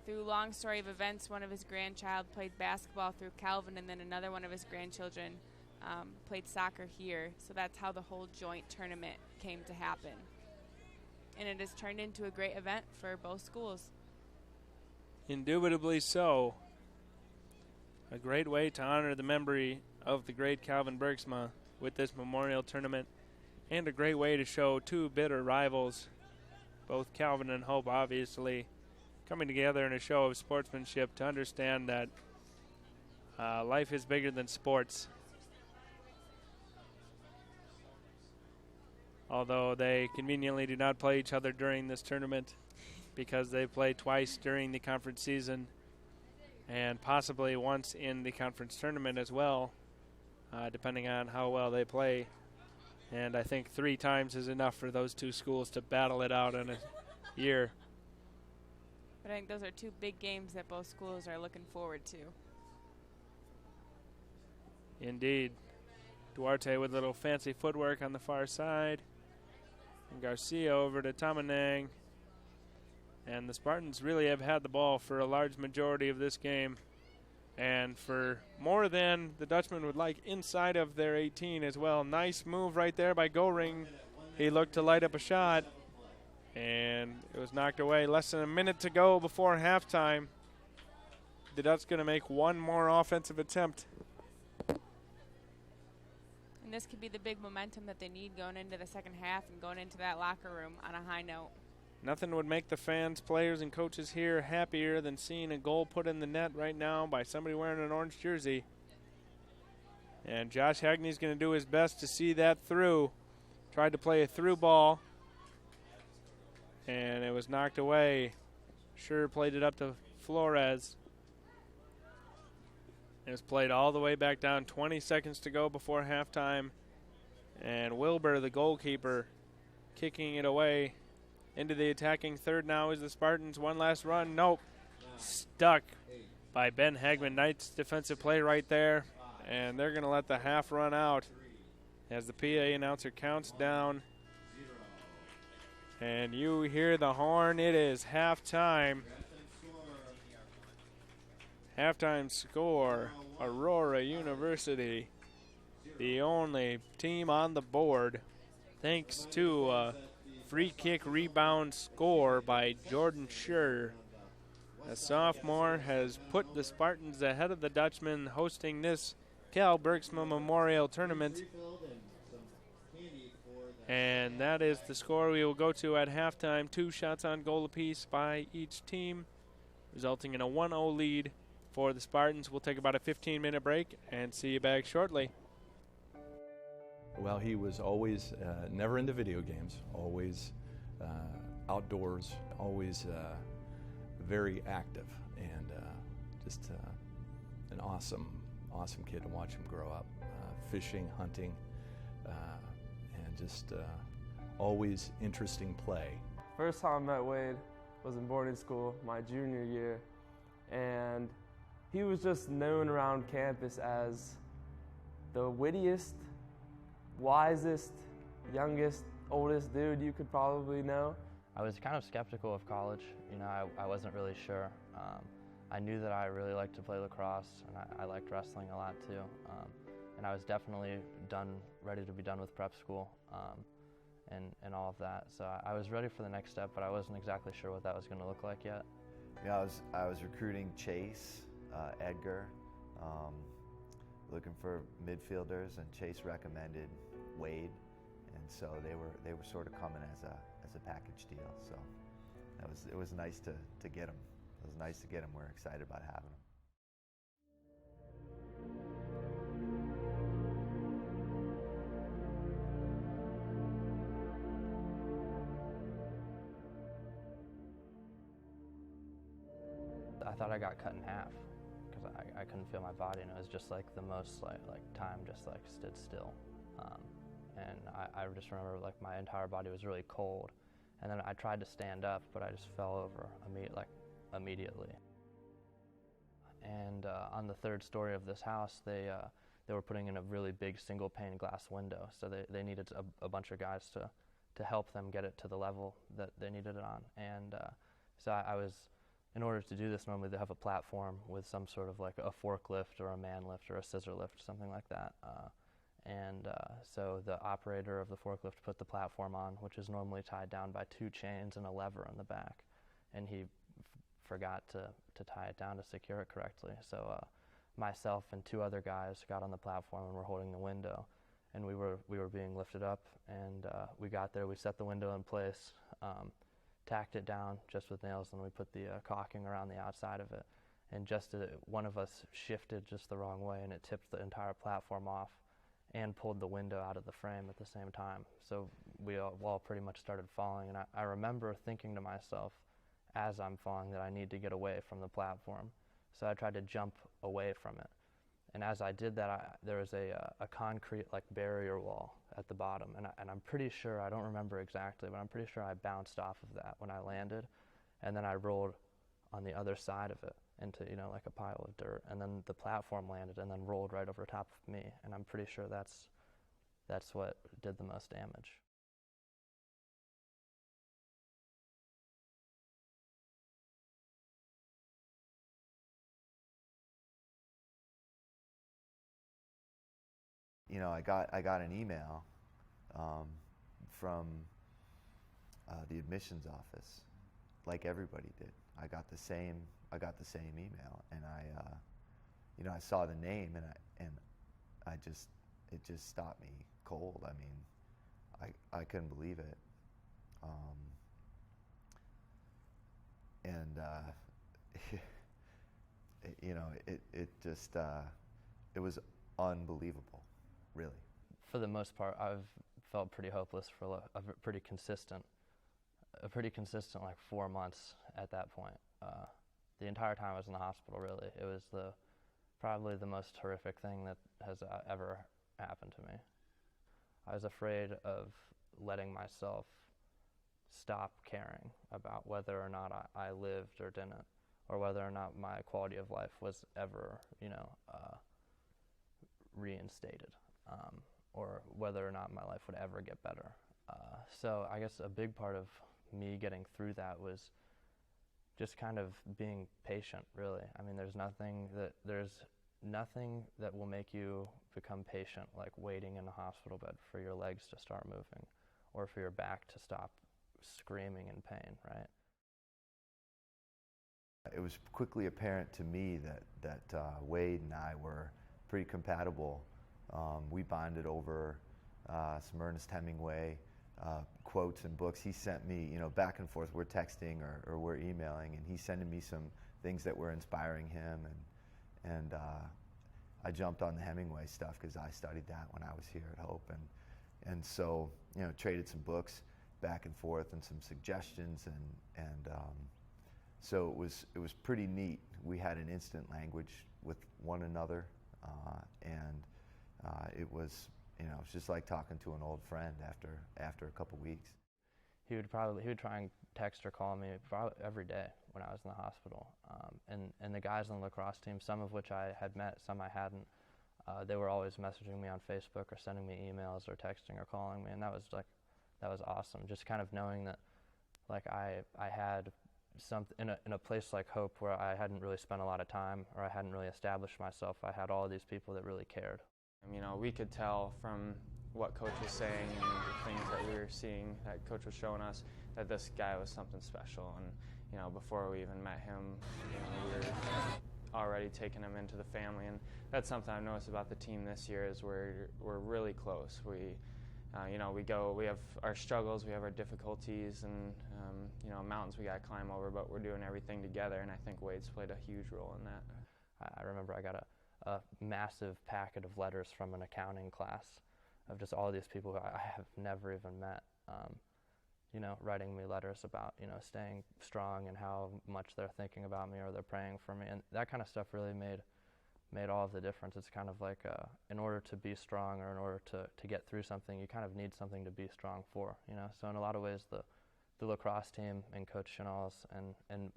through a long story of events, one of his grandchild played basketball through Calvin, and then another one of his grandchildren played soccer here. So that's how the whole joint tournament came to happen. And it has turned into a great event for both schools. Indubitably so. A great way to honor the memory of the great Calvin Bergsma with this memorial tournament, and a great way to show two bitter rivals, both Calvin and Hope obviously, coming together in a show of sportsmanship to understand that life is bigger than sports. Although they conveniently do not play each other during this tournament because they play twice during the conference season and possibly once in the conference tournament as well, depending on how well they play. And I think 3 times is enough for those two schools to battle it out in a year. But I think those are 2 big games that both schools are looking forward to. Indeed. Duarte with a little fancy footwork on the far side. And Garcia over to Tamanang. And the Spartans really have had the ball for a large majority of this game. And for more than the Dutchman would like inside of their 18 as well. Nice move right there by Goring. He looked to light up a shot, and it was knocked away. Less than a minute to go before halftime. The Dutch going to make one more offensive attempt. And this could be the big momentum that they need going into the second half and going into that locker room on a high note. Nothing would make the fans, players, and coaches here happier than seeing a goal put in the net right now by somebody wearing an orange jersey. And Josh Hagney's going to do his best to see that through. Tried to play a through ball, and it was knocked away. Sure played it up to Flores. It was played all the way back down. 20 seconds to go before halftime. And Wilbur, the goalkeeper, kicking it away. Into the attacking third now is the Spartans. One last run. Nope. Stuck by Ben Hagman. Nice defensive play right there. and they're going to let the half run out as the PA announcer counts down. And you hear the horn. It is halftime. Halftime score, Aurora University, the only team on the board, thanks to a free kick rebound score by Jordan Schur. A sophomore has put the Spartans ahead of the Dutchmen hosting this Cal Bergsma Memorial Tournament. And that is the score we will go to at halftime. 2 shots on goal apiece by each team, resulting in a 1-0 lead for the Spartans. We'll take about a 15-minute break and see you back shortly. Well, he was always never into video games, always outdoors, always very active, and just an awesome kid to watch him grow up. Fishing, hunting, and just always interesting play. First time I met Wade was in boarding school my junior year, and he was just known around campus as the wittiest, wisest, youngest, oldest dude you could probably know. I was kind of skeptical of college. You know, I wasn't really sure. I knew that I really liked to play lacrosse, and I liked wrestling a lot too. And I was definitely ready to be done with prep school and all of that. So I was ready for the next step, but I wasn't exactly sure what that was going to look like yet. Yeah, I was recruiting Chase, Edgar, looking for midfielders, and Chase recommended Wade, and so they were sort of coming as a package deal. So it was nice to get him. It was nice to get him. We're excited about having him. I thought I got cut in half because I couldn't feel my body, and it was just like the most like time just like stood still. And I just remember like my entire body was really cold, and then I tried to stand up, but I just fell over immediately. And on the third story of this house, they were putting in a really big single pane glass window, so they needed a bunch of guys to help them get it to the level that they needed it on. And so I was, in order to do this, normally they have a platform with some sort of like a forklift or a man lift or a scissor lift, something like that. So the operator of the forklift put the platform on, which is normally tied down by 2 chains and a lever on the back, and he forgot to tie it down to secure it correctly. So myself and 2 other guys got on the platform and were holding the window, and we were being lifted up, and we got there, we set the window in place, tacked it down just with nails, and we put the caulking around the outside of it, and just one of us shifted just the wrong way, and it tipped the entire platform off and pulled the window out of the frame at the same time. So we all pretty much started falling, and I remember thinking to myself as I'm falling that I need to get away from the platform. So I tried to jump away from it. And as I did that, there was a concrete like barrier wall at the bottom, and I'm pretty sure, I don't remember exactly, but I'm pretty sure I bounced off of that when I landed, and then I rolled on the other side of it into, you know, like a pile of dirt, and then the platform landed and then rolled right over top of me, and I'm pretty sure that's what did the most damage. You know, I got an email from the admissions office, like everybody did. I got the same email, and I saw the name, and it just stopped me cold. I mean, I couldn't believe it, and it was unbelievable. Really. For the most part, I've felt pretty hopeless for a pretty consistent like 4 months at that point. The entire time I was in the hospital, really. It was probably the most horrific thing that has ever happened to me. I was afraid of letting myself stop caring about whether or not I lived or didn't, or whether or not my quality of life was ever, reinstated, or whether or not my life would ever get better. So I guess a big part of me getting through that was just kind of being patient, really. I mean, there's nothing that will make you become patient like waiting in a hospital bed for your legs to start moving or for your back to stop screaming in pain, right? It was quickly apparent to me that Wade and I were pretty compatible. We bonded over some Ernest Hemingway quotes and books. He sent me, back and forth. We're texting or we're emailing, and he's sending me some things that were inspiring him. And I jumped on the Hemingway stuff because I studied that when I was here at Hope, and so traded some books back and forth and some suggestions, and so it was pretty neat. We had an instant language with one another, and it was it's just like talking to an old friend after a couple weeks. He would try and text or call me probably every day when I was in the hospital. And the guys on the lacrosse team, some of which I had met, some I hadn't, they were always messaging me on Facebook or sending me emails or texting or calling me, and that was awesome. Just kind of knowing that I had something in a place like Hope where I hadn't really spent a lot of time or I hadn't really established myself. I had all of these people that really cared. We could tell from what Coach was saying and the things that we were seeing that Coach was showing us that this guy was something special. And before we even met him, we were already taking him into the family. And that's something I've noticed about the team this year is we're really close. We have our struggles, we have our difficulties, and mountains we got to climb over, but we're doing everything together. And I think Wade's played a huge role in that. I remember I got a massive packet of letters from an accounting class of just all these people who I have never even met, writing me letters about, staying strong and how much they're thinking about me or they're praying for me. And that kind of stuff really made all of the difference. It's kind of like in order to be strong or in order to get through something, you kind of need something to be strong for, So in a lot of ways, the lacrosse team and Coach Chanel's and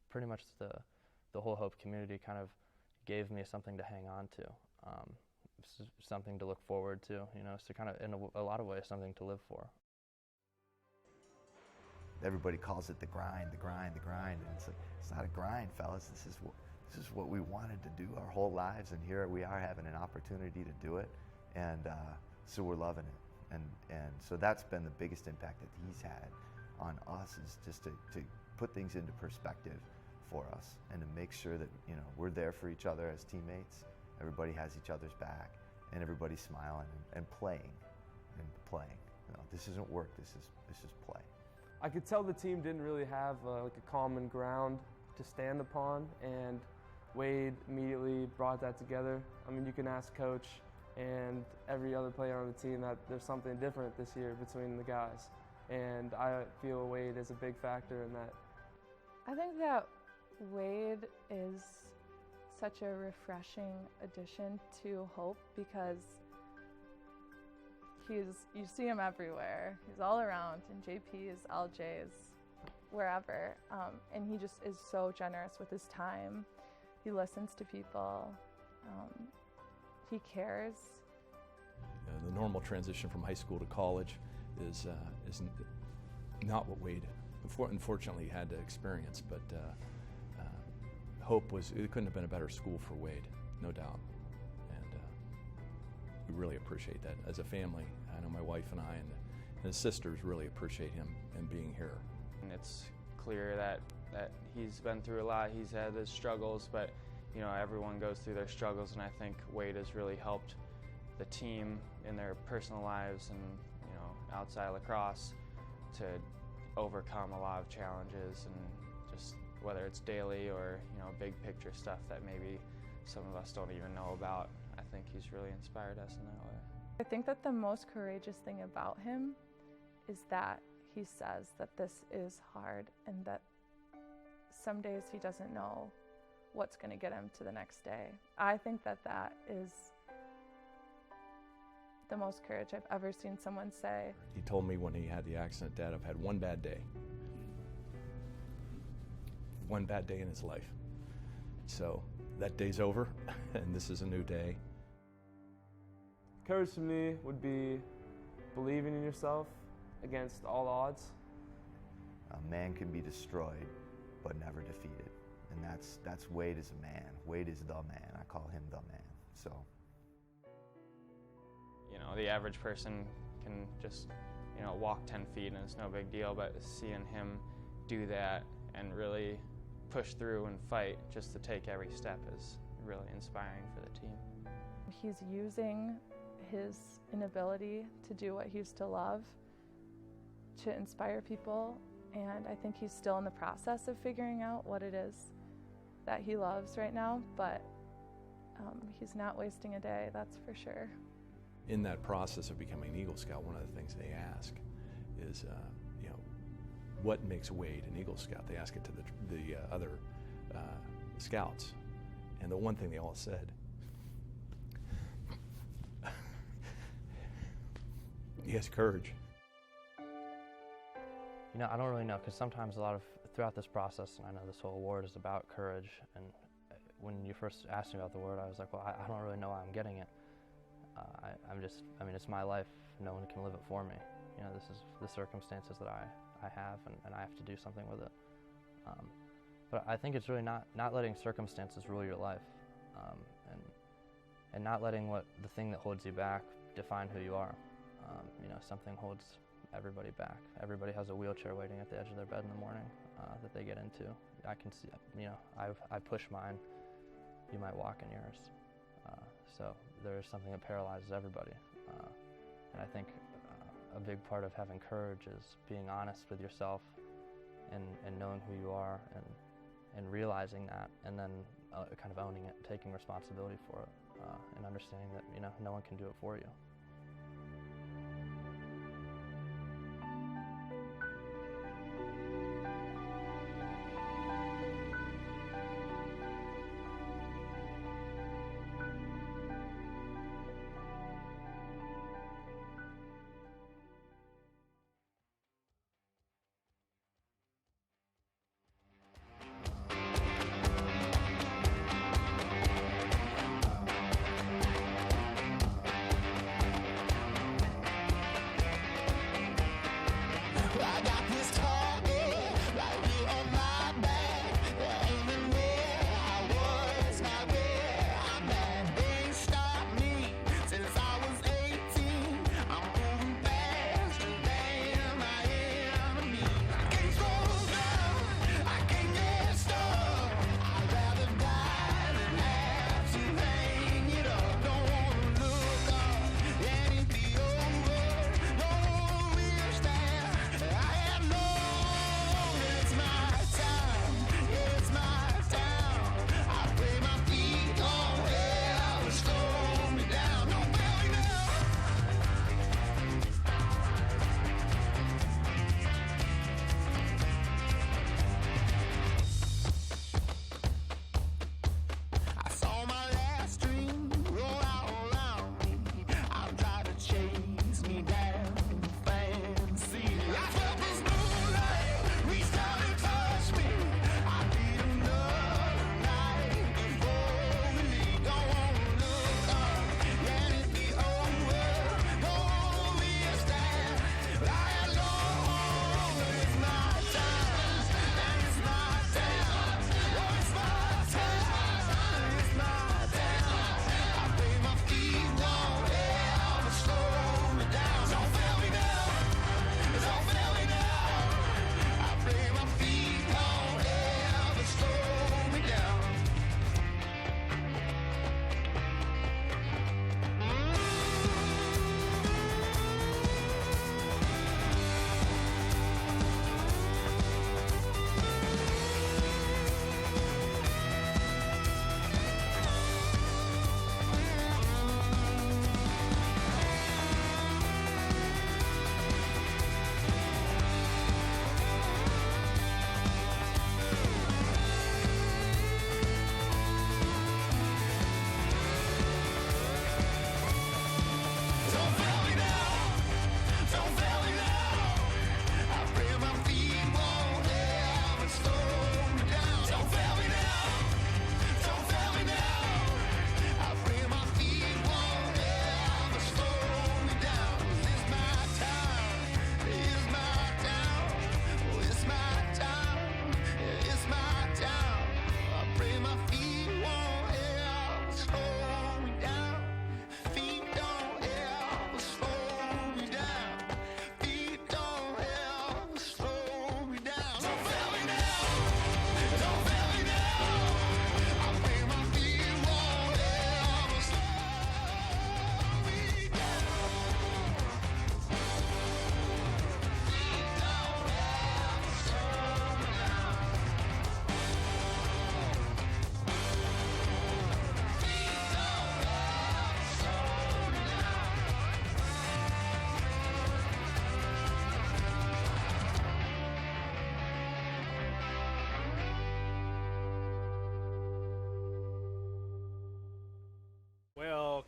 pretty much the whole Hope community kind of gave me something to hang on to, something to look forward to, so kind of in a lot of ways something to live for. Everybody calls it the grind, and it's like, it's not a grind, fellas. This is what we wanted to do our whole lives, and here we are having an opportunity to do it, and so we're loving it. And so that's been the biggest impact that he's had on us, is just to put things into perspective for us and to make sure that we're there for each other as teammates. Everybody has each other's back, and everybody's smiling and playing. This isn't work. This is play. I could tell the team didn't really have a common ground to stand upon, and Wade immediately brought that together. You can ask Coach and every other player on the team that there's something different this year between the guys, and I feel Wade is a big factor in that. I think that Wade is such a refreshing addition to Hope because you see him everywhere. He's all around in JP's, LJ's, wherever, and he just is so generous with his time. He listens to people. He cares. The normal transition from high school to college is not what Wade unfortunately had to experience, but Hope it couldn't have been a better school for Wade, no doubt. And we really appreciate that as a family. I know my wife and I and his sisters really appreciate him and being here. And it's clear that he's been through a lot. He's had his struggles, but everyone goes through their struggles, and I think Wade has really helped the team in their personal lives and outside lacrosse to overcome a lot of challenges, and just whether it's daily or big picture stuff that maybe some of us don't even know about. I think he's really inspired us in that way. I think that the most courageous thing about him is that he says that this is hard and that some days he doesn't know what's going to get him to the next day. I think that is the most courage I've ever seen someone say. He told me when he had the accident, Dad, I've had one bad day. One bad day in his life. So that day's over, and this is a new day. Courage to me would be believing in yourself against all odds. A man can be destroyed, but never defeated. And that's Wade is a man. Wade is the man. I call him the man. So. You know, the average person can just, you know, walk 10 feet and it's no big deal, but seeing him do that and really push through and fight just to take every step is really inspiring for the team. He's using his inability to do what he used to love to inspire people, and I think he's still in the process of figuring out what it is that he loves right now, but he's not wasting a day, that's for sure. In that process of becoming an Eagle Scout, one of the things they ask is, you know, what makes Wade an Eagle Scout? They ask it to the other scouts, and the one thing they all said, he has courage. You know, I don't really know, because sometimes throughout this process, and I know this whole award is about courage, and when you first asked me about the award, I was like, well, I don't really know why I'm getting it. I mean, it's my life. No one can live it for me. You know, this is the circumstances that I have, and I have to do something with it. But I think it's really not letting circumstances rule your life, and not letting the thing that holds you back define who you are. You know, something holds everybody back. Everybody has a wheelchair waiting at the edge of their bed in the morning that they get into. I can see, you know, I push mine. You might walk in yours. So there's something that paralyzes everybody. And I think a big part of having courage is being honest with yourself and knowing who you are and realizing that, and then kind of owning it, taking responsibility for it, and understanding that, you know, no one can do it for you.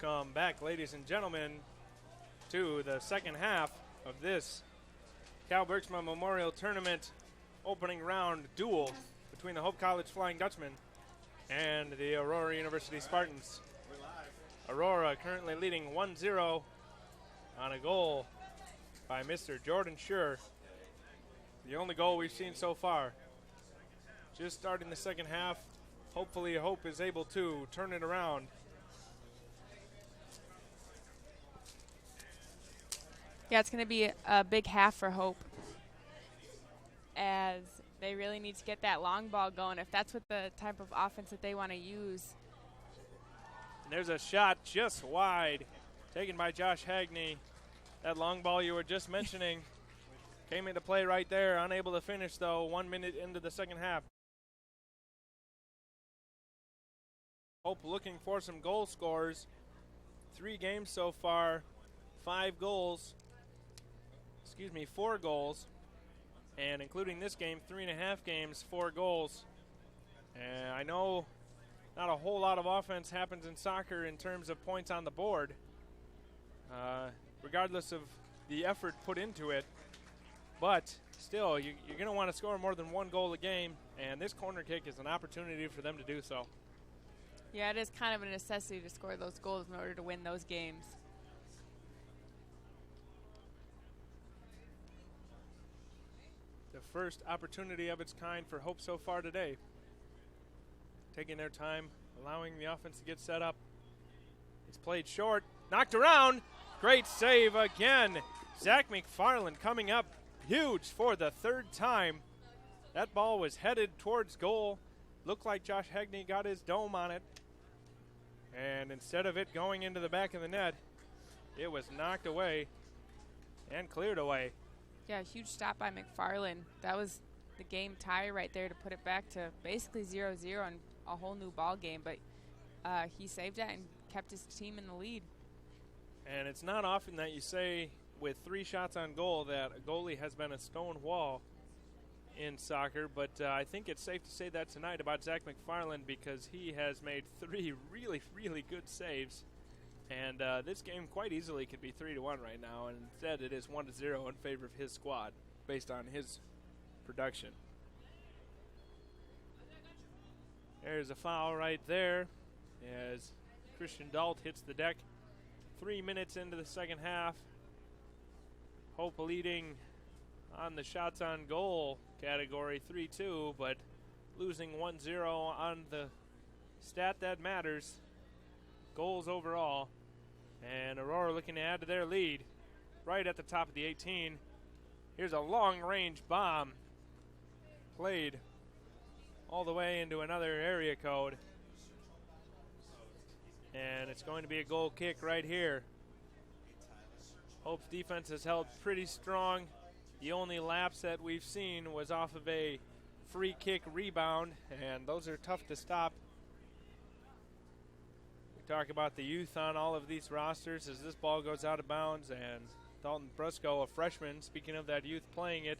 Welcome back, ladies and gentlemen, to the second half of this Cal Bergsma Memorial Tournament opening round duel between the Hope College Flying Dutchmen and the Aurora University Spartans. Aurora currently leading 1-0 on a goal by Mr. Jordan Schur. The only goal we've seen so far. Just starting the second half. Hopefully Hope is able to turn it around. Yeah, it's going to be a big half for Hope, as they really need to get that long ball going if that's what the type of offense that they want to use. And there's a shot just wide, taken by Josh Hagney. That long ball you were just mentioning came into play right there. Unable to finish, though, 1 minute into the second half. Hope looking for some goal scorers. 3 games so far, 4 goals. And including this game, 3.5 games, 4 goals. And I know not a whole lot of offense happens in soccer in terms of points on the board, regardless of the effort put into it. But still, you're going to want to score more than 1 goal a game, and this corner kick is an opportunity for them to do so. Yeah, it is kind of a necessity to score those goals in order to win those games. The first opportunity of its kind for Hope so far today. Taking their time, allowing the offense to get set up. It's played short, knocked around. Great save again. Zach McFarland coming up huge for the 3rd time. That ball was headed towards goal. Looked like Josh Hagney got his dome on it. And instead of it going into the back of the net, it was knocked away and cleared away. Yeah, huge stop by McFarland. That was the game tie right there to put it back to basically 0-0 and a whole new ball game. But he saved that and kept his team in the lead. And it's not often that you say with 3 shots on goal that a goalie has been a stone wall in soccer, but I think it's safe to say that tonight about Zach McFarland, because he has made 3 really, really good saves. And this game quite easily could be 3-1 right now, and instead it is 1-0 in favor of his squad based on his production. There's a foul right there as Christian Dalt hits the deck. 3 minutes into the second half. Hope leading on the shots on goal category 3-2, but losing 1-0 on the stat that matters, goals overall. And Aurora looking to add to their lead right at the top of the 18. Here's a long-range bomb played all the way into another area code. And it's going to be a goal kick right here. Hope's defense has held pretty strong. The only lapse that we've seen was off of a free kick rebound, and those are tough to stop. We talk about the youth on all of these rosters as this ball goes out of bounds, and Dalton Brusco, a freshman, speaking of that youth playing it,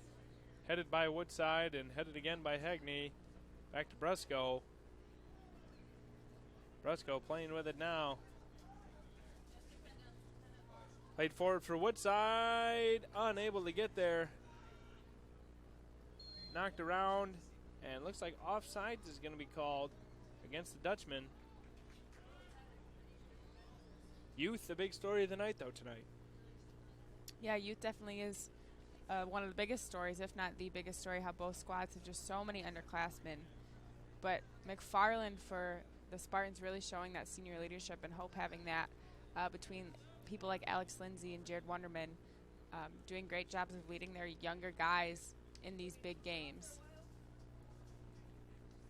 headed by Woodside and headed again by Hagney. Back to Brusco. Brusco playing with it now. Played forward for Woodside, unable to get there. Knocked around, and looks like offsides is going to be called against the Dutchman. Youth, the big story of the night, though, tonight. Yeah, youth definitely is one of the biggest stories, if not the biggest story, how both squads have just so many underclassmen. But McFarland for the Spartans really showing that senior leadership, and Hope having that between people like Alex Lindsay and Jared Wonderman, doing great jobs of leading their younger guys in these big games.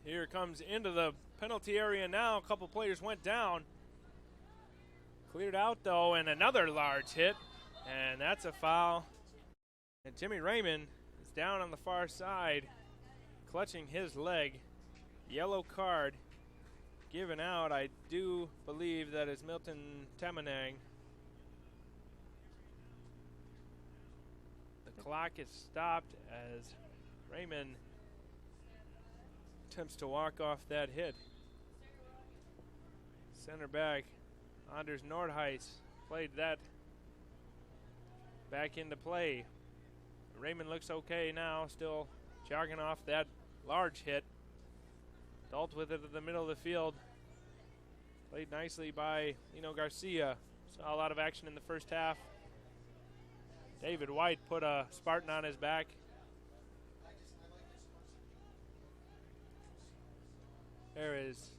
Here comes into the penalty area now. A couple players went down. Cleared out, though, and another large hit, and that's a foul. And Jimmy Raymond is down on the far side, clutching his leg. Yellow card given out. I do believe that is Milton Tamanang. The clock is stopped as Raymond attempts to walk off that hit. Center back Anders Nordheis played that back into play. Raymond looks okay now, still jogging off that large hit. Dealt with it in the middle of the field. Played nicely by Lino Garcia. Saw a lot of action in the first half. David White put a Spartan on his back. There is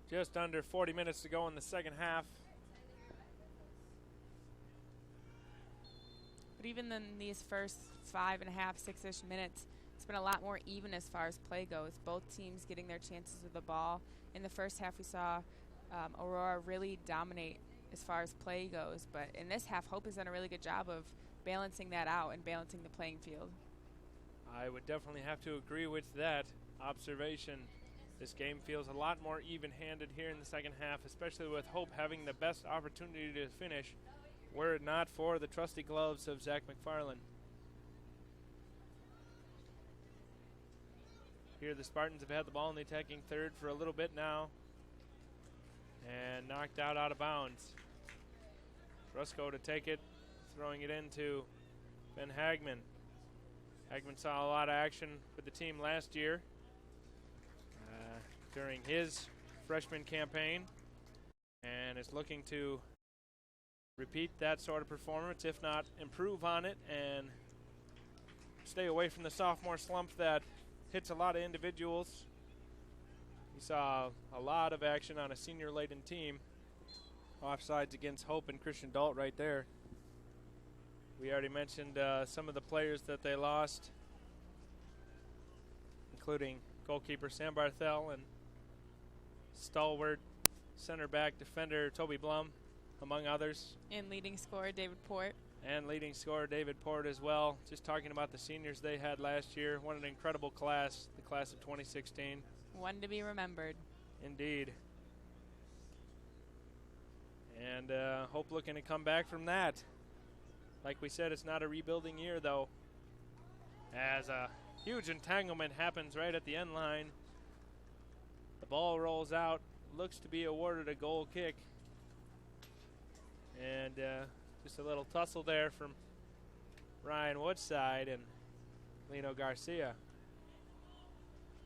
just under 40 minutes to go in the second half. But even in these first 5.5, 6-ish minutes, it's been a lot more even as far as play goes. Both teams getting their chances with the ball. In the first half, we saw Aurora really dominate as far as play goes. But in this half, Hope has done a really good job of balancing that out and balancing the playing field. I would definitely have to agree with that observation. This game feels a lot more even-handed here in the second half, especially with Hope having the best opportunity to finish, were it not for the trusty gloves of Zach McFarland. Here the Spartans have had the ball in the attacking third for a little bit now, and knocked out of bounds. Rusko to take it, throwing it into Ben Hagman. Hagman saw a lot of action with the team last year during his freshman campaign, and is looking to repeat that sort of performance, if not improve on it, and stay away from the sophomore slump that hits a lot of individuals. We saw a lot of action on a senior-laden team. Offsides against Hope and Christian Dalt right there. We already mentioned some of the players that they lost, including goalkeeper Sam Barthel and stalwart center back defender Toby Blum, among others. And leading scorer David Port. And leading scorer David Port as well. Just talking about the seniors they had last year. What an incredible class, the class of 2016. One to be remembered. Indeed. And Hope looking to come back from that. Like we said, it's not a rebuilding year, though, as a huge entanglement happens right at the end line. The ball rolls out, looks to be awarded a goal kick. And just a little tussle there from Ryan Woodside and Lino Garcia.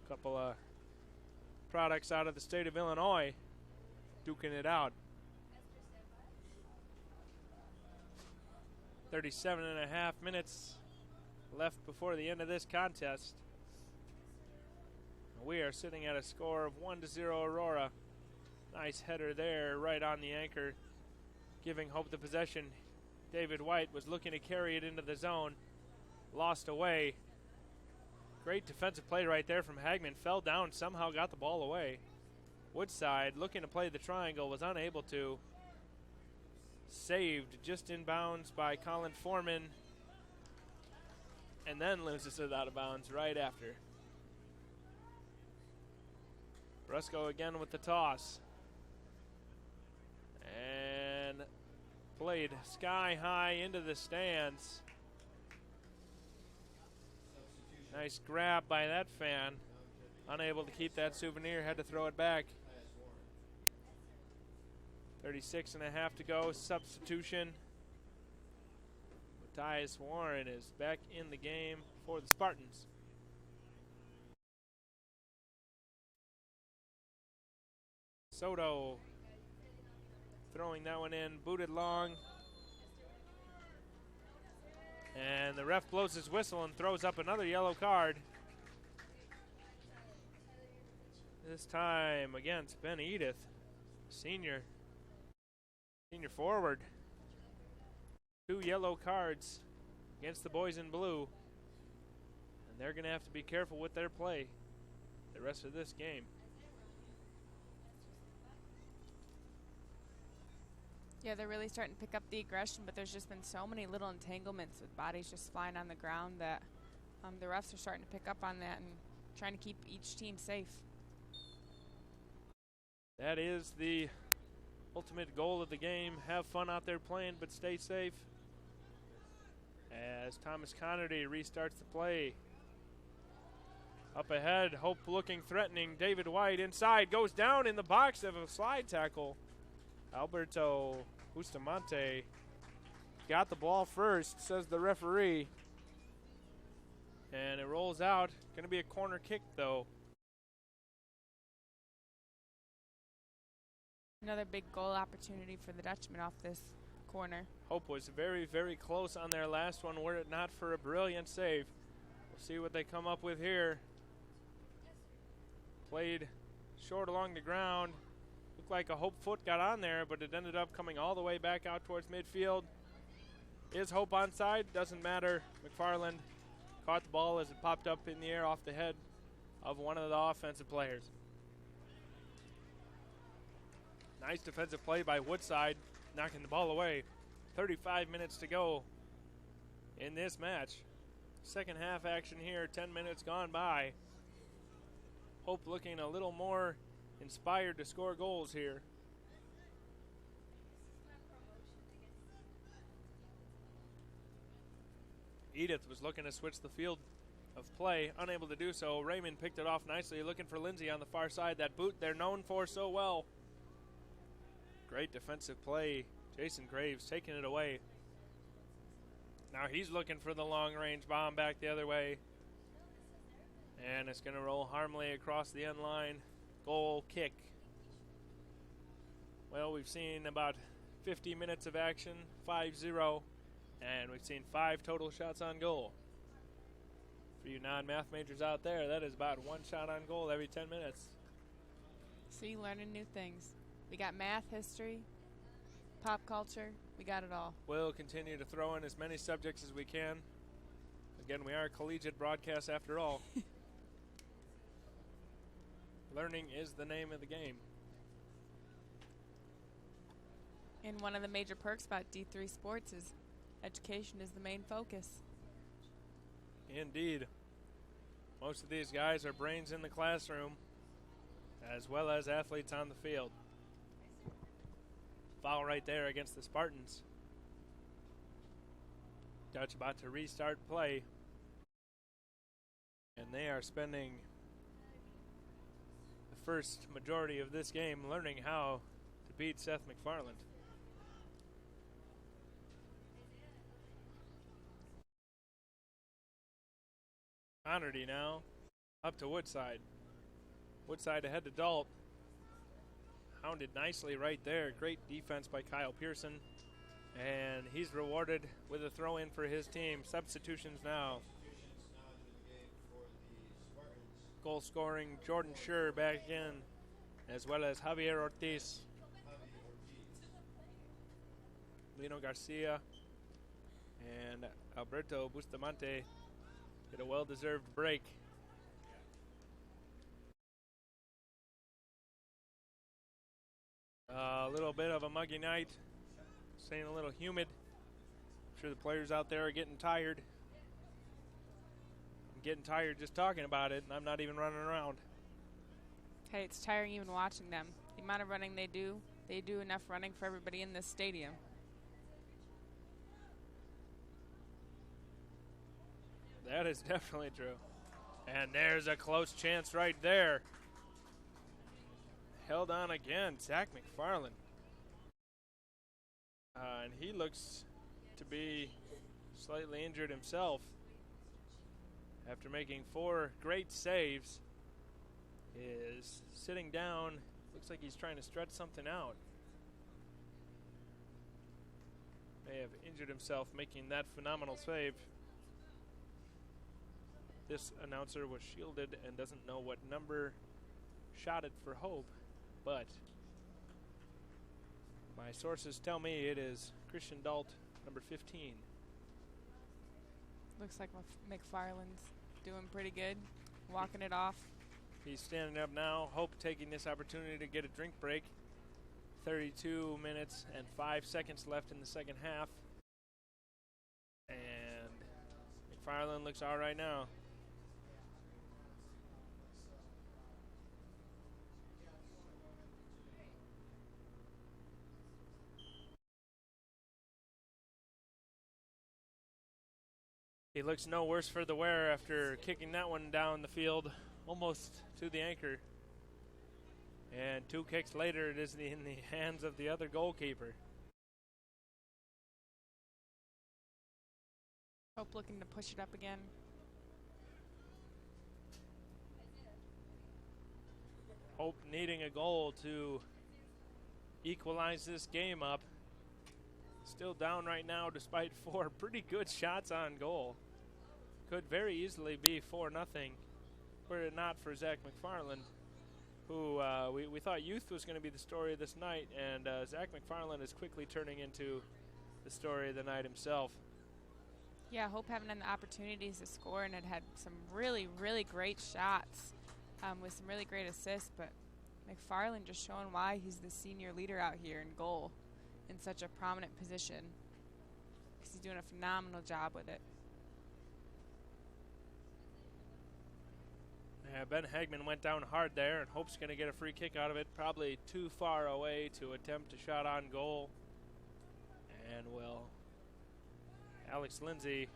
A couple of products out of the state of Illinois duking it out. 37.5 minutes left before the end of this contest. We are sitting at a score of 1-0 Aurora. Nice header there right on the anchor, giving Hope the possession. David White was looking to carry it into the zone. Lost away. Great defensive play right there from Hagman. Fell down, somehow got the ball away. Woodside looking to play the triangle, was unable to. Saved just in bounds by Colin Foreman, and then loses it out of bounds right after. Rusko again with the toss. And played sky high into the stands. Nice grab by that fan. Unable to keep that souvenir, had to throw it back. 36.5 to go, substitution. Matthias Warren is back in the game for the Spartans. Soto throwing that one in, booted long. And the ref blows his whistle and throws up another yellow card. This time against Ben Edith, senior forward. 2 yellow cards against the boys in blue. And they're going to have to be careful with their play the rest of this game. Yeah, they're really starting to pick up the aggression, but there's just been so many little entanglements with bodies just flying on the ground that the refs are starting to pick up on that and trying to keep each team safe. That is the ultimate goal of the game. Have fun out there playing, but stay safe. As Thomas Connerty restarts the play. Up ahead, Hope looking threatening. David White inside, goes down in the box of a slide tackle. Alberto Bustamante got the ball first, says the referee. And it rolls out. Going to be a corner kick, though. Another big goal opportunity for the Dutchmen off this corner. Hope was very, very close on their last one, were it not for a brilliant save. We'll see what they come up with here. Played short along the ground. Looked like a Hope foot got on there, but it ended up coming all the way back out towards midfield. Is Hope onside? Doesn't matter. McFarland caught the ball as it popped up in the air off the head of one of the offensive players. Nice defensive play by Woodside, knocking the ball away. 35 minutes to go in this match. Second half action here, 10 minutes gone by. Hope looking a little more inspired to score goals here. Edith was looking to switch the field of play, unable to do so. Raymond picked it off nicely, looking for Lindsay on the far side. That boot they're known for so well. Great defensive play. Jason Graves taking it away. Now he's looking for the long-range bomb back the other way. And it's going to roll harmlessly across the end line. Goal kick. Well, we've seen about 50 minutes of action, 5-0. And we've seen 5 total shots on goal. For you non-math majors out there, that is about 1 shot on goal every 10 minutes. See, learning new things. We got math, history, pop culture. We got it all. We'll continue to throw in as many subjects as we can. Again, we are a collegiate broadcast after all. Learning is the name of the game. And one of the major perks about D3 sports is education is the main focus. Indeed. Most of these guys are brains in the classroom as well as athletes on the field. Foul right there against the Spartans. Dutch about to restart play. And they are spending the first majority of this game learning how to beat Seth McFarland. Connerty now up to Woodside. Woodside ahead to Dalt. Hounded nicely right there. Great defense by Kyle Pearson. And he's rewarded with a throw in for his team. Substitutions now. Goal scoring Jordan Schur back in, as well as Javier Ortiz. Lino Garcia and Alberto Bustamante get a well-deserved break. A little bit of a muggy night, staying a little humid. I'm sure the players out there are getting tired. I'm getting tired just talking about it, and I'm not even running around. Hey, it's tiring even watching them. The amount of running they do enough running for everybody in this stadium. That is definitely true. And there's a close chance right there. Held on again, Zach McFarland. And he looks to be slightly injured himself. After making 4 great saves, is sitting down. Looks like he's trying to stretch something out. May have injured himself making that phenomenal save. This announcer was shielded and doesn't know what number shot it for Hope, but my sources tell me it is Christian Dalt, number 15. Looks like McFarland's doing pretty good, walking it off. He's standing up now. Hope taking this opportunity to get a drink break. 32 minutes and 5 seconds left in the second half. And McFarland looks all right now. He looks no worse for the wear after kicking that one down the field, almost to the anchor. And 2 kicks later, it is in the hands of the other goalkeeper. Hope looking to push it up again. Hope needing a goal to equalize this game up. Still down right now despite 4 pretty good shots on goal. Could very easily be 4-0 were it not for Zach McFarland, who we thought youth was going to be the story of this night, and Zach McFarland is quickly turning into the story of the night himself. Yeah, Hope having the opportunities to score, and it had some really, really great shots with some really great assists, but McFarland just showing why he's the senior leader out here in goal in such a prominent position, because he's doing a phenomenal job with it. Yeah, Ben Hagman went down hard there, and Hope's going to get a free kick out of it, probably too far away to attempt a shot on goal. And Alex Lindsay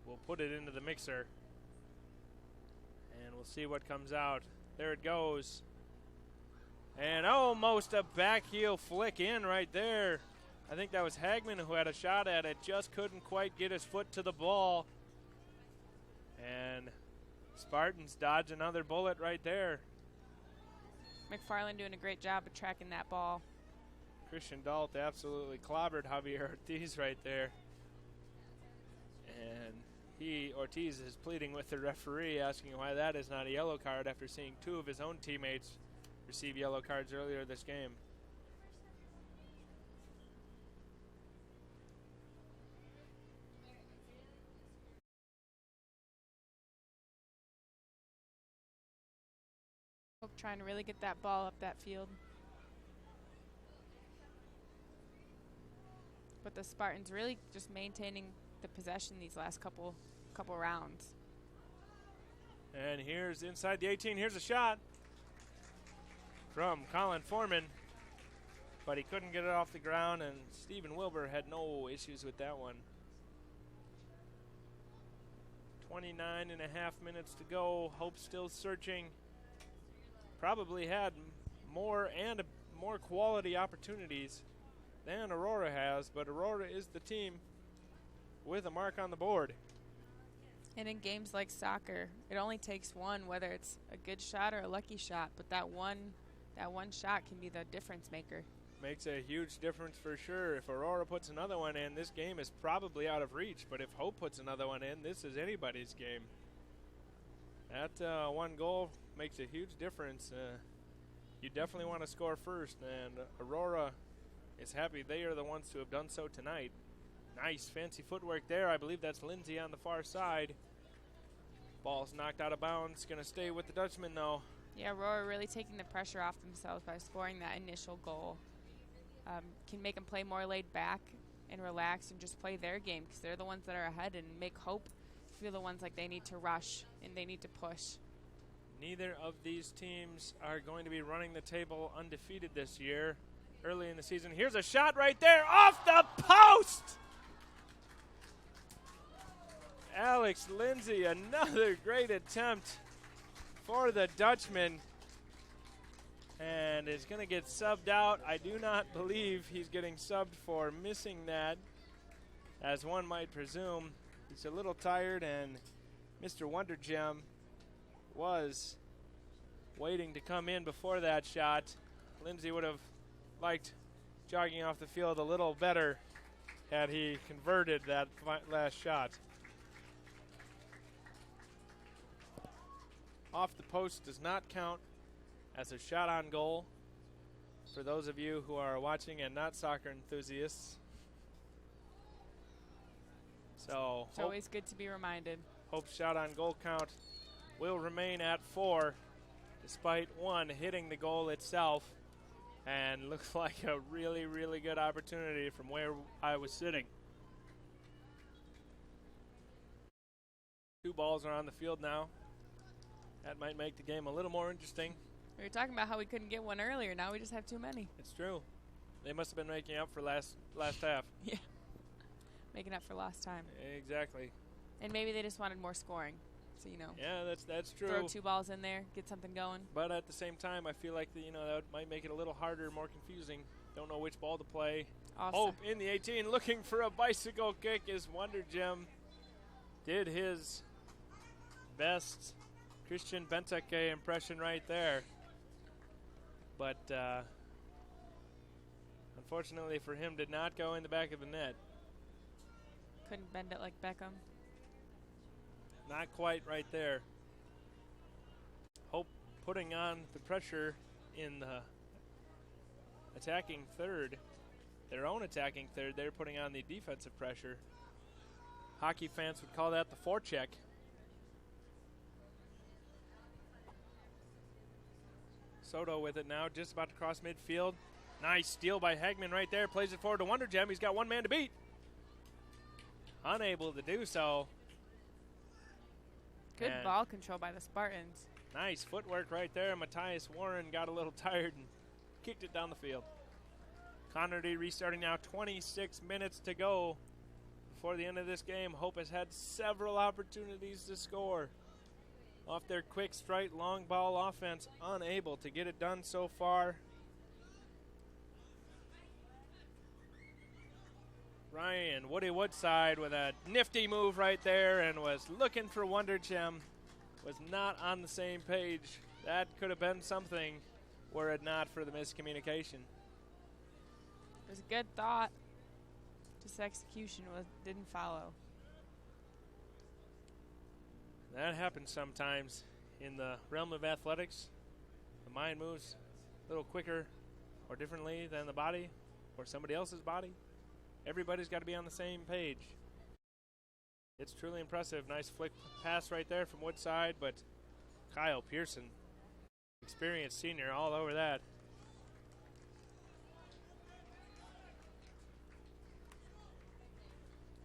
will put it into the mixer. And we'll see what comes out. There it goes. And almost a back heel flick in right there. I think that was Hagman who had a shot at it, just couldn't quite get his foot to the ball. And Spartans dodge another bullet right there. McFarland doing a great job of tracking that ball. Christian Dalt absolutely clobbered Javier Ortiz right there. And Ortiz is pleading with the referee, asking why that is not a yellow card after seeing 2 of his own teammates receive yellow cards earlier this game. Hope trying to really get that ball up that field. But the Spartans really just maintaining the possession these last couple rounds. And here's inside the 18. Here's a shot from Colin Foreman, but he couldn't get it off the ground, and Stephen Wilbur had no issues with that one. 29 and a half minutes to go. Hope still searching. Probably had more quality opportunities than Aurora has, but Aurora is the team with a mark on the board. And in games like soccer, it only takes one, whether it's a good shot or a lucky shot, but that one shot can be the difference maker. Makes a huge difference for sure. If Aurora puts another one in, this game is probably out of reach, but if Hope puts another one in, this is anybody's game. That one goal makes a huge difference. You definitely want to score first, and Aurora is happy they are the ones to have done so tonight. Nice fancy footwork there. I believe that's Lindsay on the far side. Ball's knocked out of bounds. Going to stay with the Dutchman, though. Yeah, Aurora really taking the pressure off themselves by scoring that initial goal. Can make them play more laid back and relax and just play their game, because they're the ones that are ahead, and make Hope feel the ones like they need to rush and they need to push. Neither of these teams are going to be running the table undefeated this year. Early in the season, here's a shot right there off the post! Alex Lindsay, another great attempt for the Dutchman, and is going to get subbed out. I do not believe he's getting subbed for missing that, as one might presume. He's a little tired, and Mr. Wonder Gem was waiting to come in before that shot. Lindsay would have liked jogging off the field a little better had he converted that last shot. Off the post does not count as a shot on goal for those of you who are watching and not soccer enthusiasts. So it's always good to be reminded. Hope's shot on goal count will remain at 4, despite one hitting the goal itself, and looks like a really, really good opportunity from where I was sitting. 2 balls are on the field now. That might make the game a little more interesting. We were talking about how we couldn't get one earlier. Now we just have too many. It's true. They must have been making up for last half. Yeah. Making up for lost time. Exactly. And maybe they just wanted more scoring. So, you know. Yeah, that's true. Throw 2 balls in there, get something going. But at the same time, I feel like that might make it a little harder, more confusing. Don't know which ball to play. Hope in the 18, looking for a bicycle kick as Wonder Gem did his best Christian Benteke impression right there. But unfortunately for him, did not go in the back of the net. Couldn't bend it like Beckham. Not quite right there. Hope putting on the pressure in the attacking third. Their own attacking third. They're putting on the defensive pressure. Hockey fans would call that the forecheck. Soto with it now, just about to cross midfield. Nice steal by Hagman right there. Plays it forward to Wonder Gem. He's got one man to beat. Unable to do so. Good ball control by the Spartans. Nice footwork right there. Matthias Warren got a little tired and kicked it down the field. Connerty restarting now, 26 minutes to go before the end of this game. Hope has had several opportunities to score. Off their quick strike, long ball offense, unable to get it done so far. Ryan Woody Woodside with a nifty move right there and was looking for Wonder Gem. Was not on the same page. That could have been something were it not for the miscommunication. It was a good thought. Just execution didn't follow. That happens sometimes in the realm of athletics. The mind moves a little quicker or differently than the body or somebody else's body. Everybody's got to be on the same page. It's truly impressive. Nice flick pass right there from Woodside, but Kyle Pearson, experienced senior, all over that.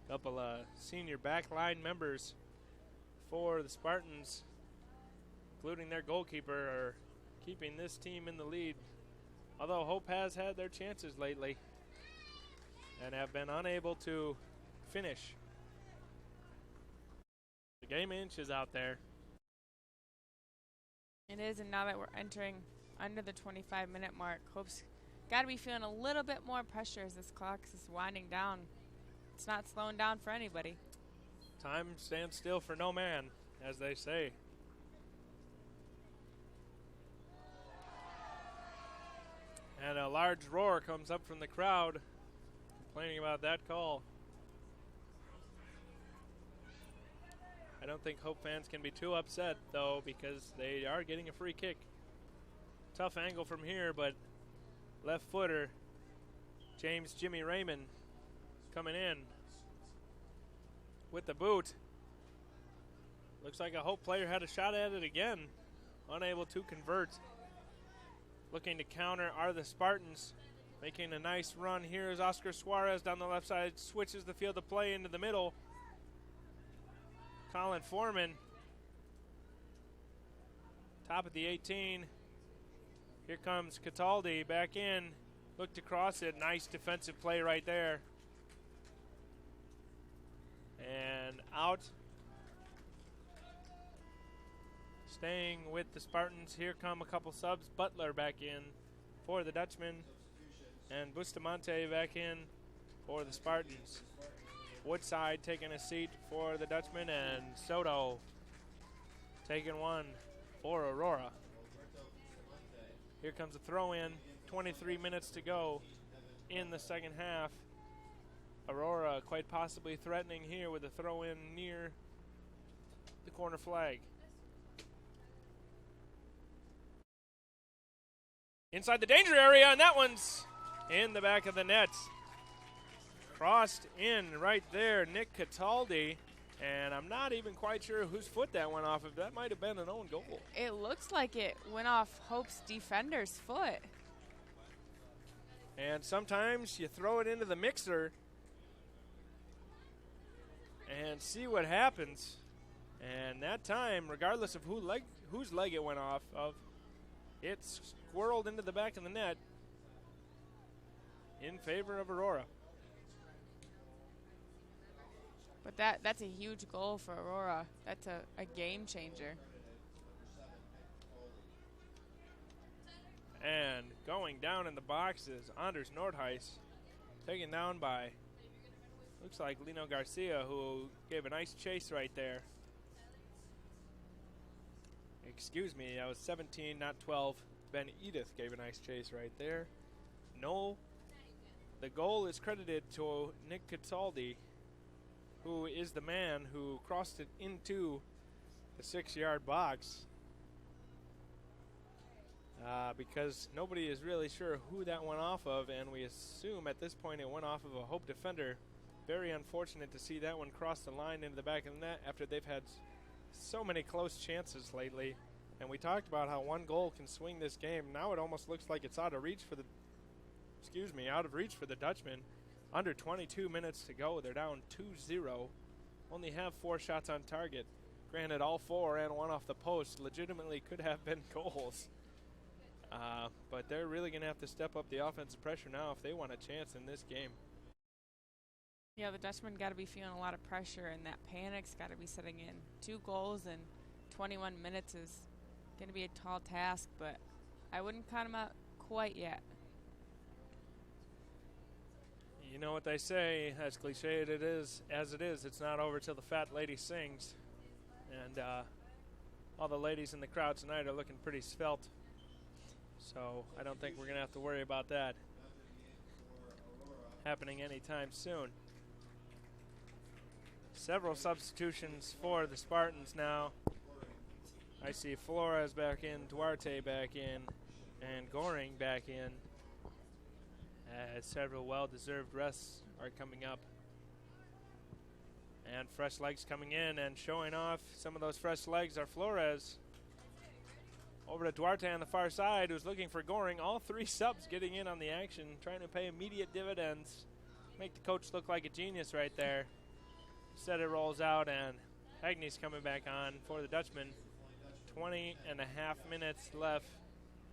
Couple of senior backline members for the Spartans, including their goalkeeper, are keeping this team in the lead. Although Hope has had their chances lately and have been unable to finish. The game inch is out there. It is, and now that we're entering under the 25-minute mark, Hope's got to be feeling a little bit more pressure as this clock is winding down. It's not slowing down for anybody. Time stands still for no man, as they say. And a large roar comes up from the crowd, complaining about that call. I don't think Hope fans can be too upset, though, because they are getting a free kick. Tough angle from here, but left footer, James Jimmy Raymond, coming in with the boot. Looks like a Hope player had a shot at it again, unable to convert. Looking to counter are the Spartans. Making a nice run here is Oscar Suarez down the left side, switches the field of play into the middle. Colin Foreman, top of the 18. Here comes Cataldi back in. Looked to cross it. Nice defensive play right there. And out. Staying with the Spartans. Here come a couple subs. Butler back in for the Dutchman. And Bustamante back in for the Spartans. Woodside taking a seat for the Dutchman, and Soto taking one for Aurora. Here comes a throw-in. 23 minutes to go in the second half. Aurora quite possibly threatening here with a throw-in near the corner flag. Inside the danger area, and that one's in the back of the net. Crossed in right there, Nick Cataldi, and I'm not even quite sure whose foot that went off of. That might have been an own goal. It looks like it went off Hope's defender's foot. And sometimes you throw it into the mixer and see what happens. And that time, regardless of whose leg it went off of, it squirreled into the back of the net in favor of Aurora. But that's a huge goal for Aurora. That's a game changer. And going down in the box is Anders Nordheis, taken down by, looks like Lino Garcia, who gave a nice chase right there. Excuse me, that was 17, not 12. Ben Edith gave a nice chase right there. No, the goal is credited to Nick Cataldi, who is the man who crossed it into the 6-yard box. Because nobody is really sure who that went off of, and we assume at this point it went off of a Hope defender. Very unfortunate to see that one cross the line into the back of the net after they've had so many close chances lately. And we talked about how one goal can swing this game. Now it almost looks like it's out of reach for the Dutchmen. Under 22 minutes to go. They're down 2-0. Only have 4 shots on target. Granted, all 4 and 1 off the post legitimately could have been goals. But they're really going to have to step up the offensive pressure now if they want a chance in this game. Yeah, the Dutchmen got to be feeling a lot of pressure, and that panic's got to be setting in. 2 goals in 21 minutes is going to be a tall task, but I wouldn't count them out quite yet. You know what they say, as cliche as it is, it's not over till the fat lady sings. And all the ladies in the crowd tonight are looking pretty svelte. So I don't think we're going to have to worry about that happening anytime soon. Several substitutions for the Spartans now. I see Flores back in, Duarte back in, and Goring back in. As several well-deserved rests are coming up. And fresh legs coming in, and showing off some of those fresh legs are Flores. Over to Duarte on the far side, who's looking for Goring. All 3 subs getting in on the action, trying to pay immediate dividends. Make the coach look like a genius right there. Instead it rolls out, and Hagney's coming back on for the Dutchman. 20 and a half minutes left.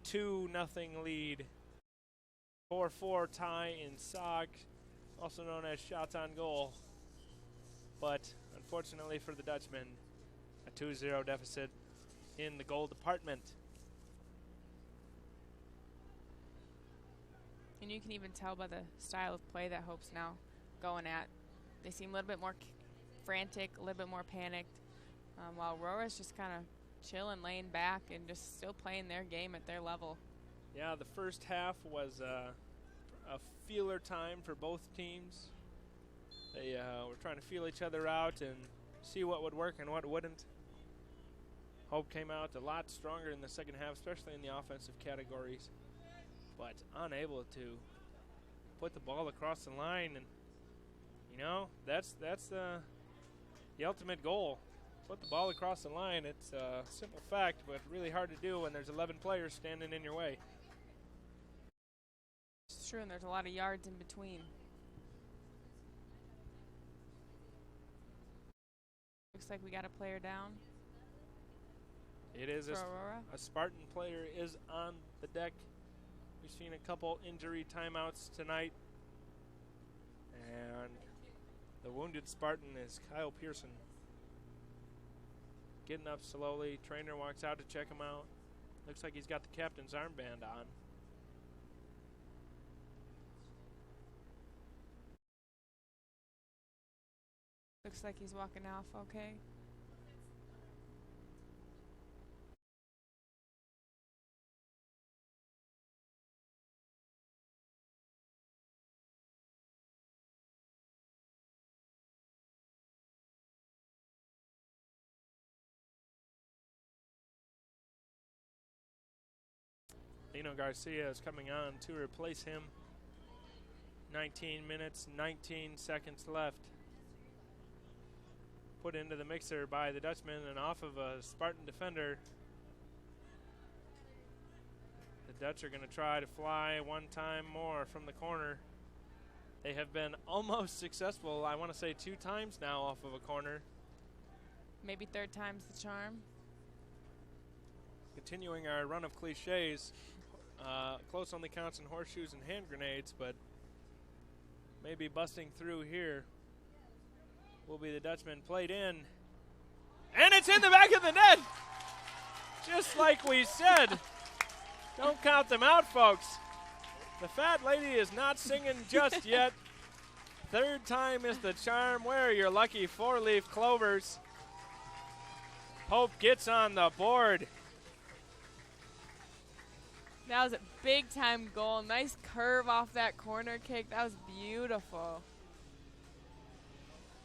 2-0 lead. 4-4 tie in SOC, also known as shots on goal. But unfortunately for the Dutchmen, a 2-0 deficit in the goal department. And you can even tell by the style of play that Hope's now going at. They seem a little bit more frantic, a little bit more panicked, while Aurora's just kind of chilling, laying back, and just still playing their game at their level. Yeah, the first half was a feeler time for both teams. They were trying to feel each other out and see what would work and what wouldn't. Hope came out a lot stronger in the second half, especially in the offensive categories, but unable to put the ball across the line. And you know, that's the ultimate goal. Put the ball across the line. It's a simple fact, but really hard to do when there's 11 players standing in your way. It's true, and there's a lot of yards in between. Looks like we got a player down. It is for Aurora. A Spartan player is on the deck. We've seen a couple injury timeouts tonight. And the wounded Spartan is Kyle Pearson. Getting up slowly. Trainer walks out to check him out. Looks like he's got the captain's armband on. Looks like he's walking off okay. Lino Garcia is coming on to replace him. 19 minutes, 19 seconds left. Put into the mixer by the Dutchman and off of a Spartan defender. The Dutch are going to try to fly one time more from the corner. They have been almost successful, I want to say 2 times now off of a corner. Maybe 3rd time's the charm. Continuing our run of cliches. Close only counts in horseshoes and hand grenades, but maybe busting through here will be the Dutchman, played in. And it's in the back of the net! Just like we said. Don't count them out, folks. The fat lady is not singing just yet. Third time is the charm. Where are your lucky four-leaf clovers? Hope gets on the board. That was a big-time goal. Nice curve off that corner kick. That was beautiful.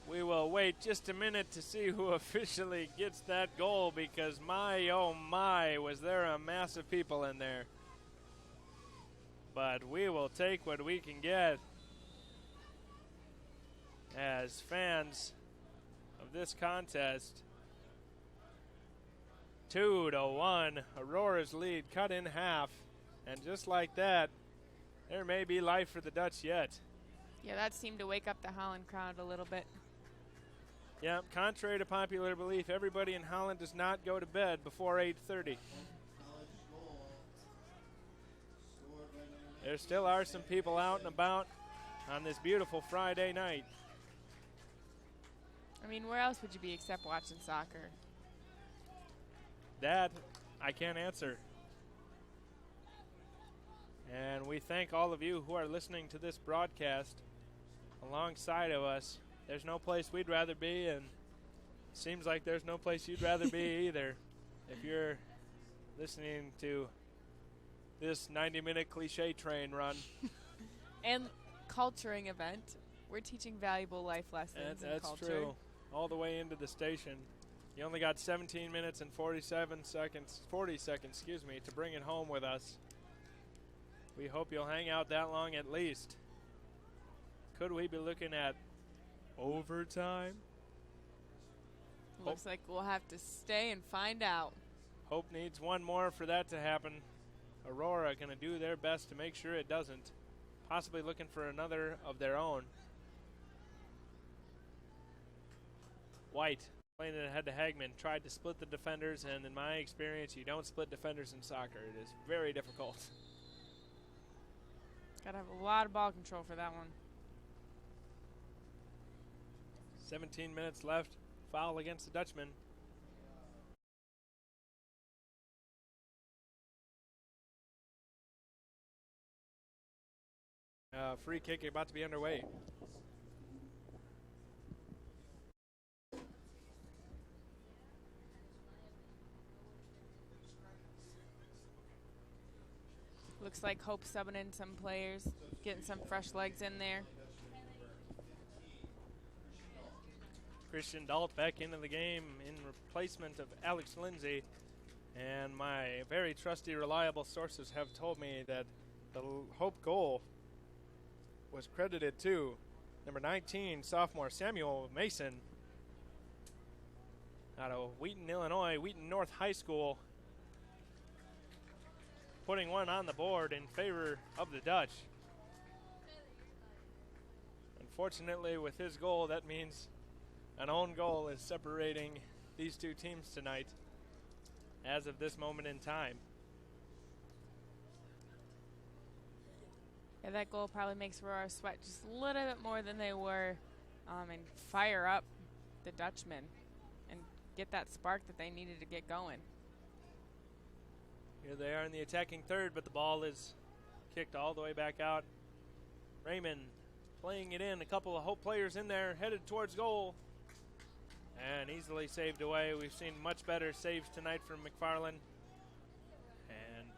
We will wait just a minute to see who officially gets that goal, because my, oh my, was there a mass of people in there. But we will take what we can get as fans of this contest. 2-1, Aurora's lead cut in half. And just like that, there may be life for the Dutch yet. Yeah, that seemed to wake up the Holland crowd a little bit. Yeah, contrary to popular belief, everybody in Holland does not go to bed before 8:30. There still are some people out and about on this beautiful Friday night. I mean, where else would you be except watching soccer? That I can't answer. And we thank all of you who are listening to this broadcast alongside of us. There's no place we'd rather be, and it seems like there's no place you'd rather be either. If you're listening to this 90-minute cliche train run. And culturing event. We're teaching valuable life lessons in culture. That's true. All the way into the station. You only got 17 minutes and 40 seconds, to bring it home with us. We hope you'll hang out that long at least. Could we be looking at overtime? Looks like we'll have to stay and find out. Hope needs one more for that to happen. Aurora going to do their best to make sure it doesn't. Possibly looking for another of their own. White playing it ahead to Hagman. Tried to split the defenders, and in my experience, you don't split defenders in soccer. It is very difficult. Gotta have a lot of ball control for that one. 17 minutes left. Foul against the Dutchman. Free kick about to be underway. Looks like Hope subbing in some players, getting some fresh legs in there. Christian Dalt back into the game in replacement of Alex Lindsay. And my very trusty, reliable sources have told me that the Hope goal was credited to number 19, sophomore Samuel Mason out of Wheaton, Illinois, Wheaton North High School, putting one on the board in favor of the Dutch. Unfortunately, with his goal, that means an own goal is separating these two teams tonight as of this moment in time. Yeah, that goal probably makes Aurora sweat just a little bit more than they were and fire up the Dutchmen and get that spark that they needed to get going. Here they are in the attacking third, but the ball is kicked all the way back out. Raymond playing it in, a couple of Hope players in there, headed towards goal, and easily saved away. We've seen much better saves tonight from McFarland, and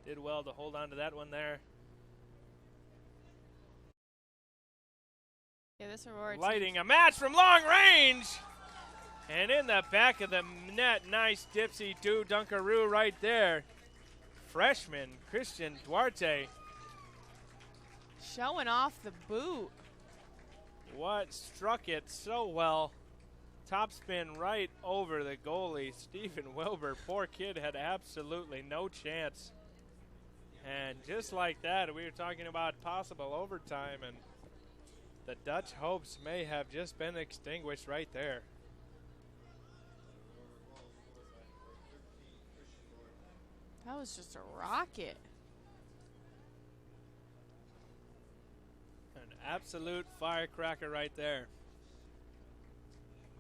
did well to hold on to that one there. Yeah, this Aurora lighting a match from long range, and in the back of the net, nice dipsy-do dunkaroo right there. Freshman Christian Duarte. Showing off the boot. What struck it so well. Topspin right over the goalie, Stephen Wilbur. Poor kid had absolutely no chance. And just like that, we were talking about possible overtime, and the Dutch hopes may have just been extinguished right there. That was just a rocket. An absolute firecracker right there.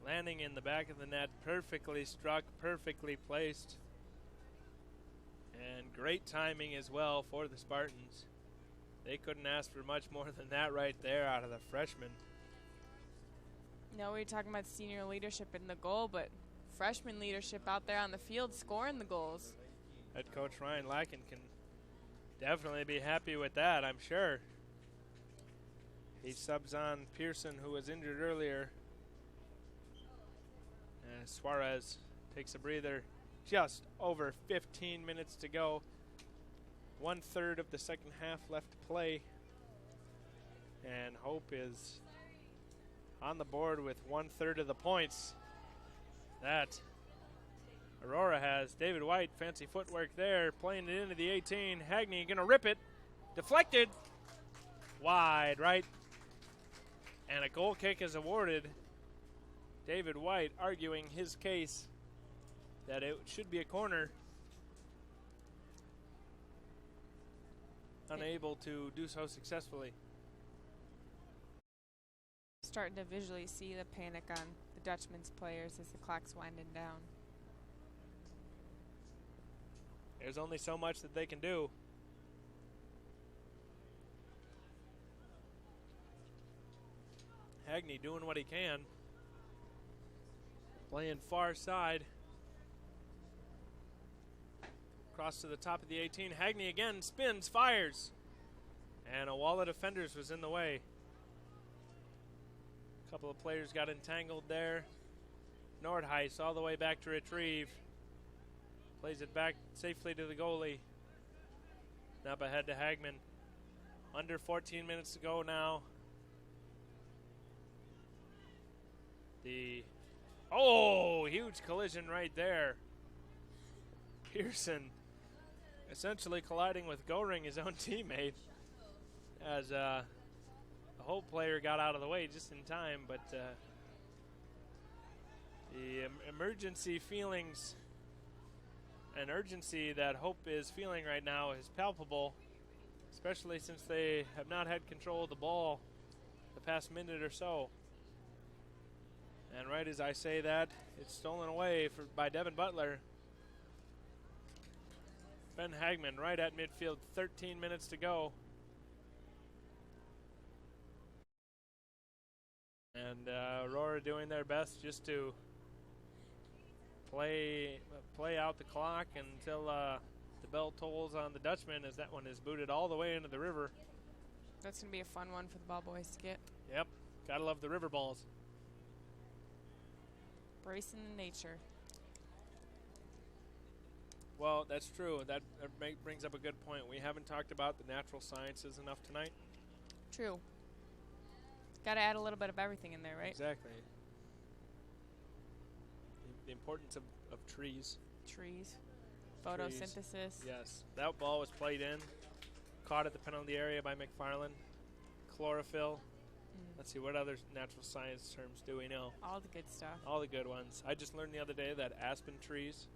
landing in the back of the net, perfectly struck, perfectly placed. And great timing as well for the Spartans. They couldn't ask for much more than that right there out of the freshman. No, we were talking about senior leadership in the goal, but freshman leadership out there on the field scoring the goals. Head coach Ryan Lacken can definitely be happy with that, I'm sure. He subs on Pearson, who was injured earlier. And Suarez takes a breather. Just over 15 minutes to go. 1/3 of the second half left to play. And Hope is on the board with 1/3 of the points that Aurora has. David White, fancy footwork there, playing it into the 18. Hagney gonna rip it. Deflected. Wide right. And a goal kick is awarded. David White arguing his case that it should be a corner. Unable to do so successfully. Starting to visually see the panic on the Dutchman's players as the clock's winding down. There's only so much that they can do. Hagney doing what he can. Playing far side. Cross to the top of the 18. Hagney again spins, fires. And a wall of defenders was in the way. A couple of players got entangled there. Nordheis all the way back to retrieve. Plays it back safely to the goalie. Up ahead to Hagman. Under 14 minutes to go now. Huge collision right there. Pearson essentially colliding with Goring, his own teammate, as the Hope player got out of the way just in time, but the emergency feelings and urgency that Hope is feeling right now is palpable, especially since they have not had control of the ball the past minute or so. And right as I say that, it's stolen away by Devin Butler. Ben Hagman right at midfield, 13 minutes to go. And Aurora doing their best just to play out the clock until the bell tolls on the Dutchman, as that one is booted all the way into the river. That's going to be a fun one for the ball boys to get. Yep, gotta love the river balls. Bracing in nature. Well, that's true. That brings up a good point. We haven't talked about the natural sciences enough tonight. True. Got to add a little bit of everything in there, right? Exactly. The importance of trees. Trees. Photosynthesis. Yes. That ball was played in. Caught at the penalty area by McFarland. Chlorophyll. Let's see, what other natural science terms do we know? All the good stuff. All the good ones. I just learned the other day that aspen trees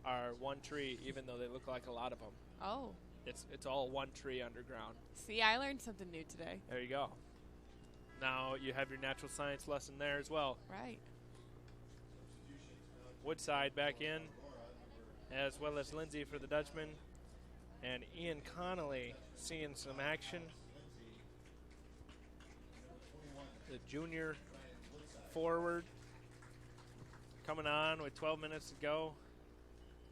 are one tree, even though they look like a lot of them. Oh. It's all one tree underground. See, I learned something new today. There you go. Now you have your natural science lesson there as well. Right. Woodside back in, as well as Lindsay for the Dutchman. And Ian Connolly seeing some action. The junior forward coming on with 12 minutes to go.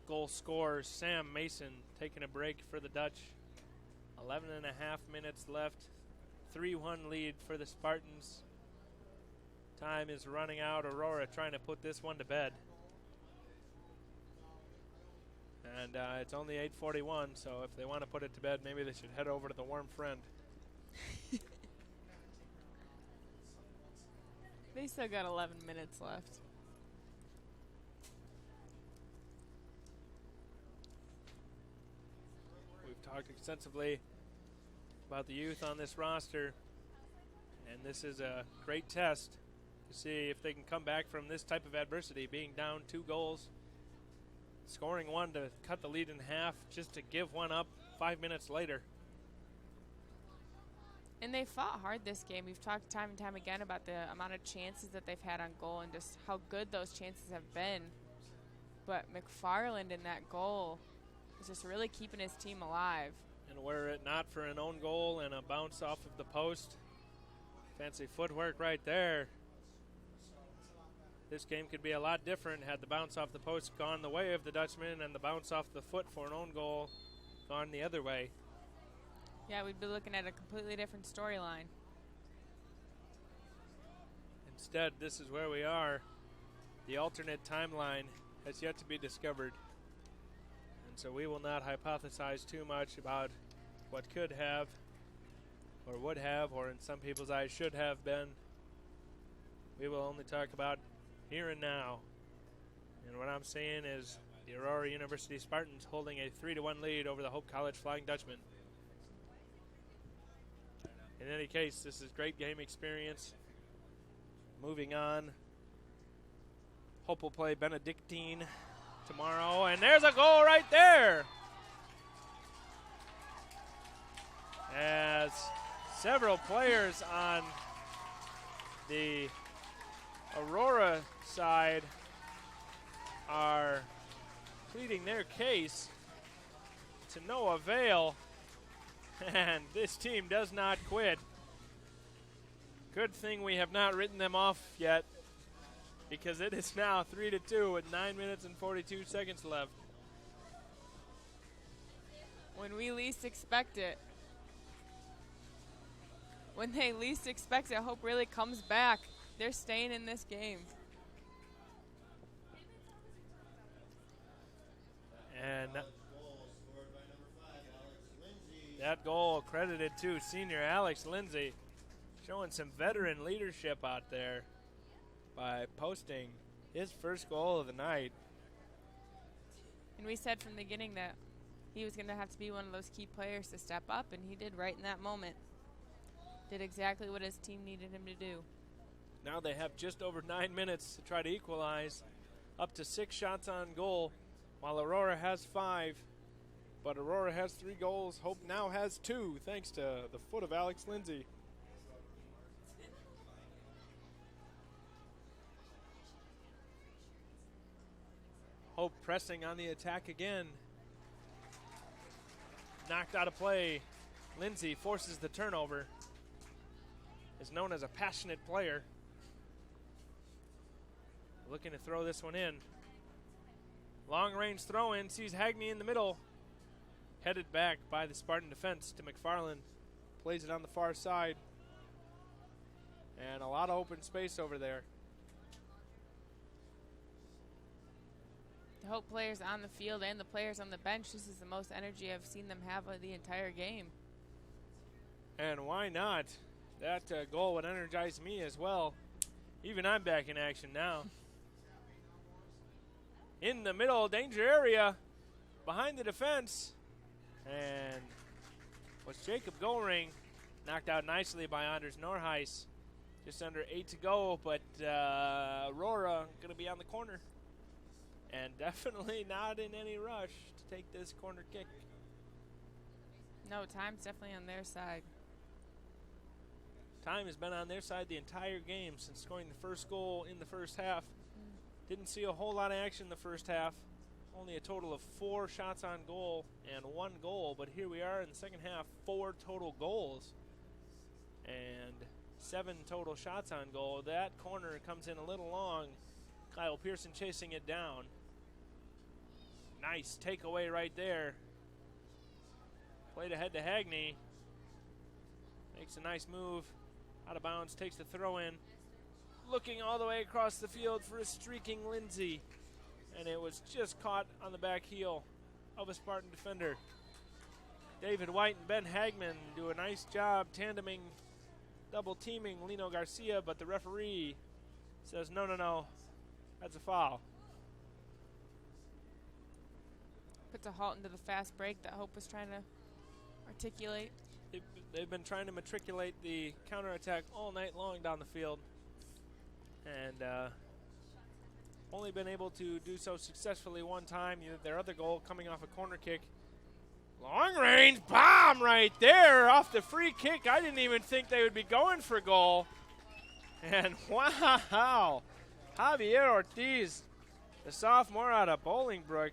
Goal scorers, Sam Mason taking a break for the Dutch. 11 and a half minutes left. 3-1 lead for the Spartans. Time is running out. Aurora trying to put this one to bed. And it's only 8:41, so if they want to put it to bed, maybe they should head over to the Warm Friend. They still got 11 minutes left. We've talked extensively about the youth on this roster, and this is a great test to see if they can come back from this type of adversity, being down 2 goals, scoring one to cut the lead in half, just to give one up 5 minutes later. And they fought hard this game. We've talked time and time again about the amount of chances that they've had on goal and just how good those chances have been. But McFarland in that goal is just really keeping his team alive. And were it not for an own goal and a bounce off of the post, fancy footwork right there, this game could be a lot different had the bounce off the post gone the way of the Dutchman and the bounce off the foot for an own goal gone the other way. Yeah, we'd be looking at a completely different storyline. Instead, this is where we are. The alternate timeline has yet to be discovered. And so we will not hypothesize too much about what could have or would have, or in some people's eyes should have been. We will only talk about here and now. And what I'm saying is the Aurora University Spartans holding a 3-1 lead over the Hope College Flying Dutchman. In any case, this is great game experience. Moving on. Hope will play Benedictine tomorrow. And there's a goal right there. As several players on the Aurora side are pleading their case to no avail. And this team does not quit. Good thing we have not written them off yet, because it is now 3-2 with 9 minutes and 42 seconds left. When we least expect it. When they least expect it, Hope really comes back. They're staying in this game. And that goal credited to senior Alex Lindsay, showing some veteran leadership out there by posting his first goal of the night. And we said from the beginning that he was going to have to be one of those key players to step up, and he did right in that moment. Did exactly what his team needed him to do. Now they have just over 9 minutes to try to equalize, up to 6 shots on goal, while Aurora has 5. But Aurora has 3 goals. Hope now has 2, thanks to the foot of Alex Lindsay. Hope pressing on the attack again. Knocked out of play. Lindsay forces the turnover. Is known as a passionate player. Looking to throw this one in. Long range throw in, sees Hagney in the middle. Headed back by the Spartan defense to McFarland. Plays it on the far side. And a lot of open space over there. The Hope players on the field and the players on the bench, this is the most energy I've seen them have of the entire game. And why not? That goal would energize me as well. Even I'm back in action now. In the middle, danger area, behind the defense. And was Jacob Goring knocked out nicely by Anders Norheis. Just under 8 to go, but Aurora going to be on the corner. And definitely not in any rush to take this corner kick. No, time's definitely on their side. Time has been on their side the entire game since scoring the first goal in the first half. Didn't see a whole lot of action in the first half. Only a total of 4 shots on goal and 1 goal. But here we are in the second half, 4 total goals and 7 total shots on goal. That corner comes in a little long. Kyle Pearson chasing it down. Nice takeaway right there. Played ahead to Hagney. Makes a nice move. Out of bounds, takes the throw in. Looking all the way across the field for a streaking Lindsay. And it was just caught on the back heel of a Spartan defender. David White and Ben Hagman do a nice job tandeming, double teaming Lino Garcia, but the referee says no, that's a foul. Puts a halt into the fast break that Hope was trying to articulate. They've been trying to matriculate the counterattack all night long down the field. And only been able to do so successfully one time. Their other goal coming off a corner kick. Long range bomb right there off the free kick. I didn't even think they would be going for goal. And wow, Javier Ortiz, the sophomore out of Bolingbrook,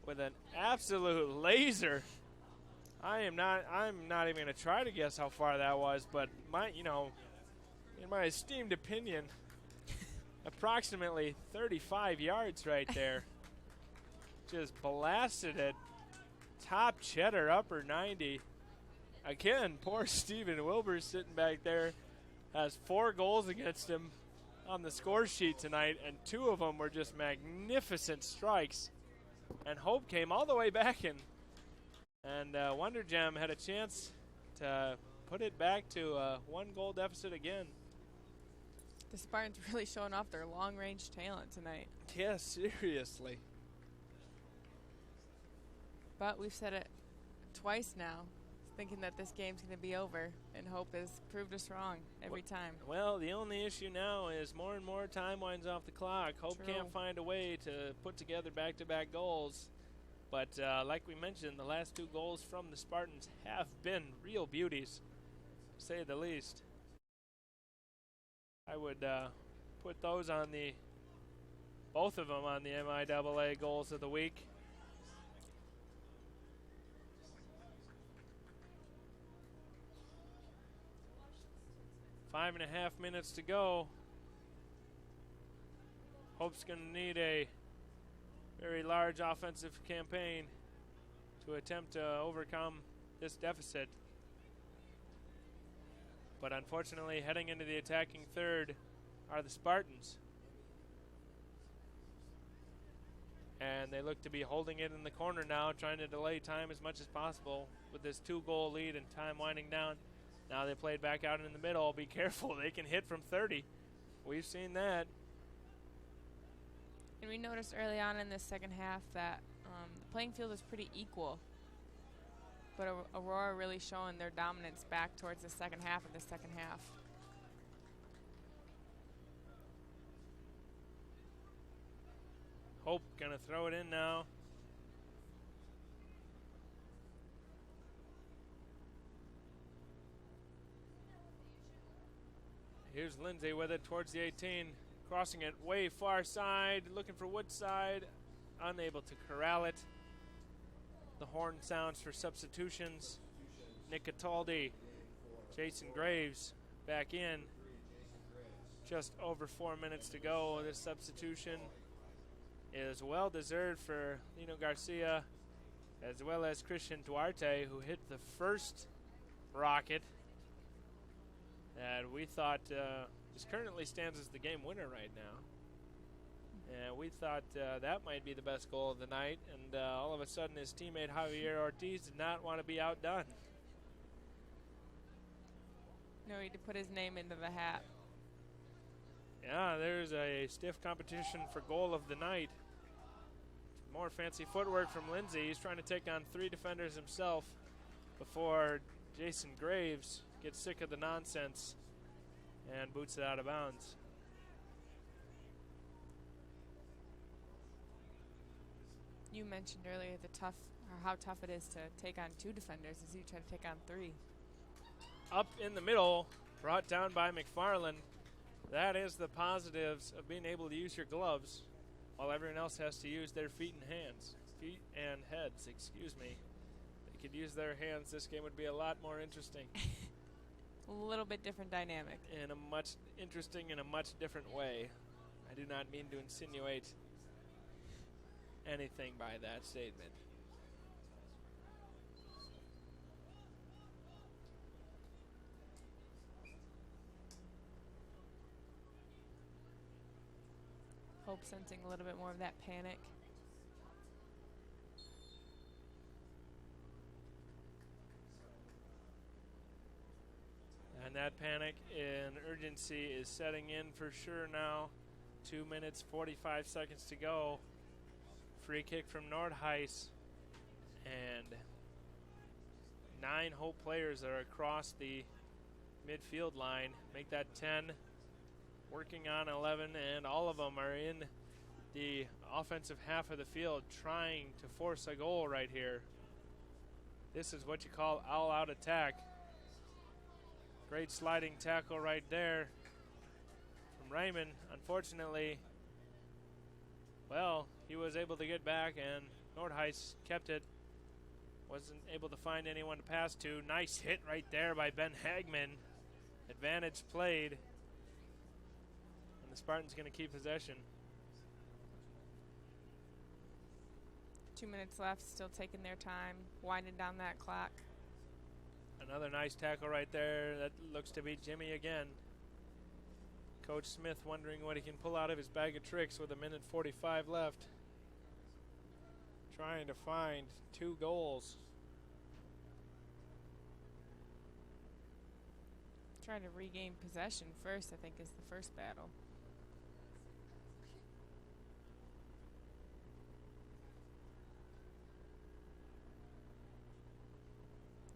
with an absolute laser. I'm not even going to try to guess how far that was, but in my esteemed opinion, approximately 35 yards right there. Just blasted it. Top cheddar, upper 90. Again, poor Stephen Wilbur sitting back there has 4 goals against him on the score sheet tonight, and 2 of them were just magnificent strikes. And Hope came all the way back in. And Wonder Gem had a chance to put it back to a 1-goal deficit again. The Spartans really showing off their long-range talent tonight. Yeah, seriously. But we've said it twice now, thinking that this game's going to be over, and Hope has proved us wrong every time. Well, the only issue now is more and more time winds off the clock. Hope True. can't find a way to put together back-to-back goals. But like we mentioned, the last 2 goals from the Spartans have been real beauties, to say the least. I would put those on both of them on the MIAA goals of the week. Five and a half minutes to go. Hope's going to need a very large offensive campaign to attempt to overcome this deficit. But unfortunately, heading into the attacking third are the Spartans. And they look to be holding it in the corner now, trying to delay time as much as possible with this 2-goal lead and time winding down. Now they played back out in the middle. Be careful, they can hit from 30. We've seen that. And we noticed early on in this second half that the playing field is pretty equal. But Aurora really showing their dominance back towards the second half of the second half. Hope gonna throw it in now. Here's Lindsay with it towards the 18, crossing it way far side, looking for Woodside, unable to corral it. The horn sounds for substitutions. Nick Cataldi, Jason Graves back in. Just over 4 minutes to go. This substitution is well deserved for Lino Garcia, as well as Christian Duarte, who hit the first rocket that we thought currently stands as the game winner right now. And we thought that might be the best goal of the night, and all of a sudden his teammate Javier Ortiz did not want to be outdone. No need to put his name into the hat. Yeah, there's a stiff competition for goal of the night. More fancy footwork from Lindsay. He's trying to take on 3 defenders himself before Jason Graves gets sick of the nonsense and boots it out of bounds. You mentioned earlier how tough it is to take on 2 defenders as you try to take on 3. Up in the middle, brought down by McFarland. That is the positives of being able to use your gloves while everyone else has to use their feet and heads. They could use their hands. This game would be a lot more interesting. A little bit different dynamic. In a much different way. I do not mean to insinuate anything by that statement. Hope sensing a little bit more of that panic. And that panic and urgency is setting in for sure now. 2 minutes, 45 seconds to go. Free kick from Nordheis. And 9 Hope players are across the midfield line. Make that 10. Working on 11, and all of them are in the offensive half of the field trying to force a goal right here. This is what you call all-out attack. Great sliding tackle right there from Raymond. Unfortunately, well, he was able to get back, and Nordheis kept it. Wasn't able to find anyone to pass to. Nice hit right there by Ben Hagman. Advantage played. And the Spartans going to keep possession. 2 minutes left, still taking their time, winding down that clock. Another nice tackle right there. That looks to be Jimmy again. Coach Smith wondering what he can pull out of his bag of tricks with 1:45 left. Trying to find 2 goals. Trying to regain possession first, I think, is the first battle.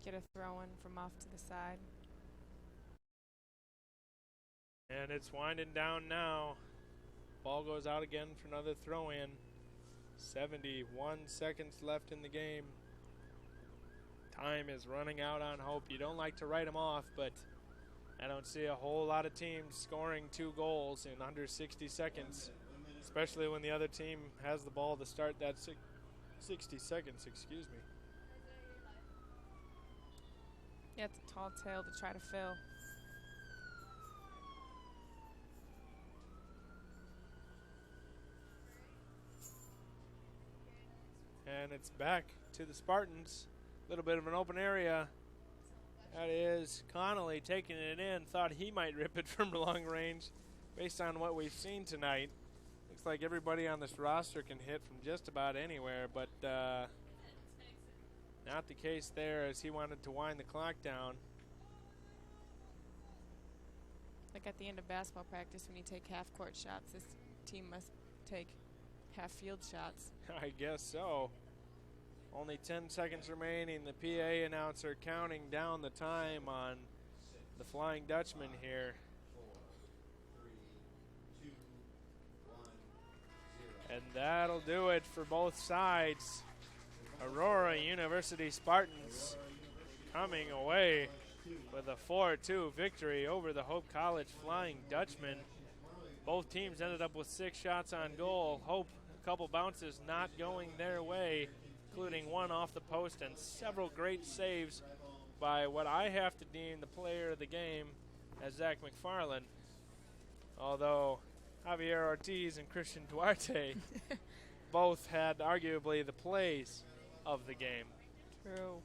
Get a throw in from off to the side. And it's winding down now. Ball goes out again for another throw in. 71 seconds left in the game. Time is running out on Hope. You don't like to write them off, but I don't see a whole lot of teams scoring 2 goals in under 60 seconds, especially when the other team has the ball to start that 60 seconds, excuse me. Yeah, it's a tall tale to try to fill. And it's back to the Spartans. A little bit of an open area. That is Connolly taking it in. Thought he might rip it from long range based on what we've seen tonight. Looks like everybody on this roster can hit from just about anywhere, but not the case there, as he wanted to wind the clock down. Like at the end of basketball practice, when you take half-court shots, this team must take half-field shots. I guess so. Only 10 seconds remaining. The PA announcer counting down the time on the Flying Dutchman here. 4, 3, 2, 1, 0. And that'll do it for both sides. Aurora University Spartans coming away with a 4-2 victory over the Hope College Flying Dutchman. Both teams ended up with 6 shots on goal. Hope, a couple bounces not going their way, including one off the post and several great saves by what I have to deem the player of the game as Zach McFarland. Although Javier Ortiz and Christian Duarte both had arguably the plays of the game. True.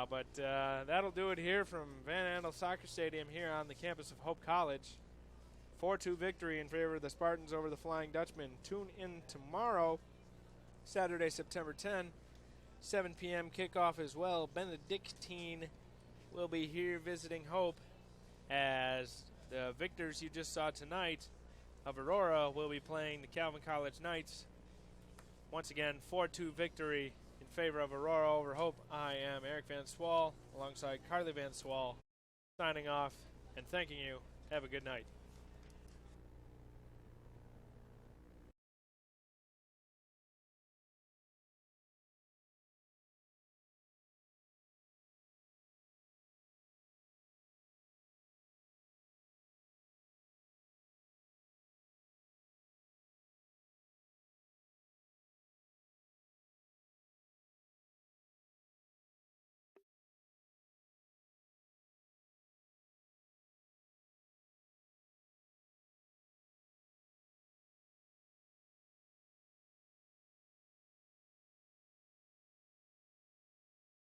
But that'll do it here from Van Andel Soccer Stadium here on the campus of Hope College. 4-2 victory in favor of the Spartans over the Flying Dutchman. Tune in tomorrow, Saturday, September 10, 7 p.m. kickoff as well. Benedictine will be here visiting Hope, as the victors you just saw tonight of Aurora will be playing the Calvin College Knights. Once again, 4-2 victory in favor of Aurora over Hope. I am Eric Van Swal alongside Carly Van Swal, signing off and thanking you. Have a good night.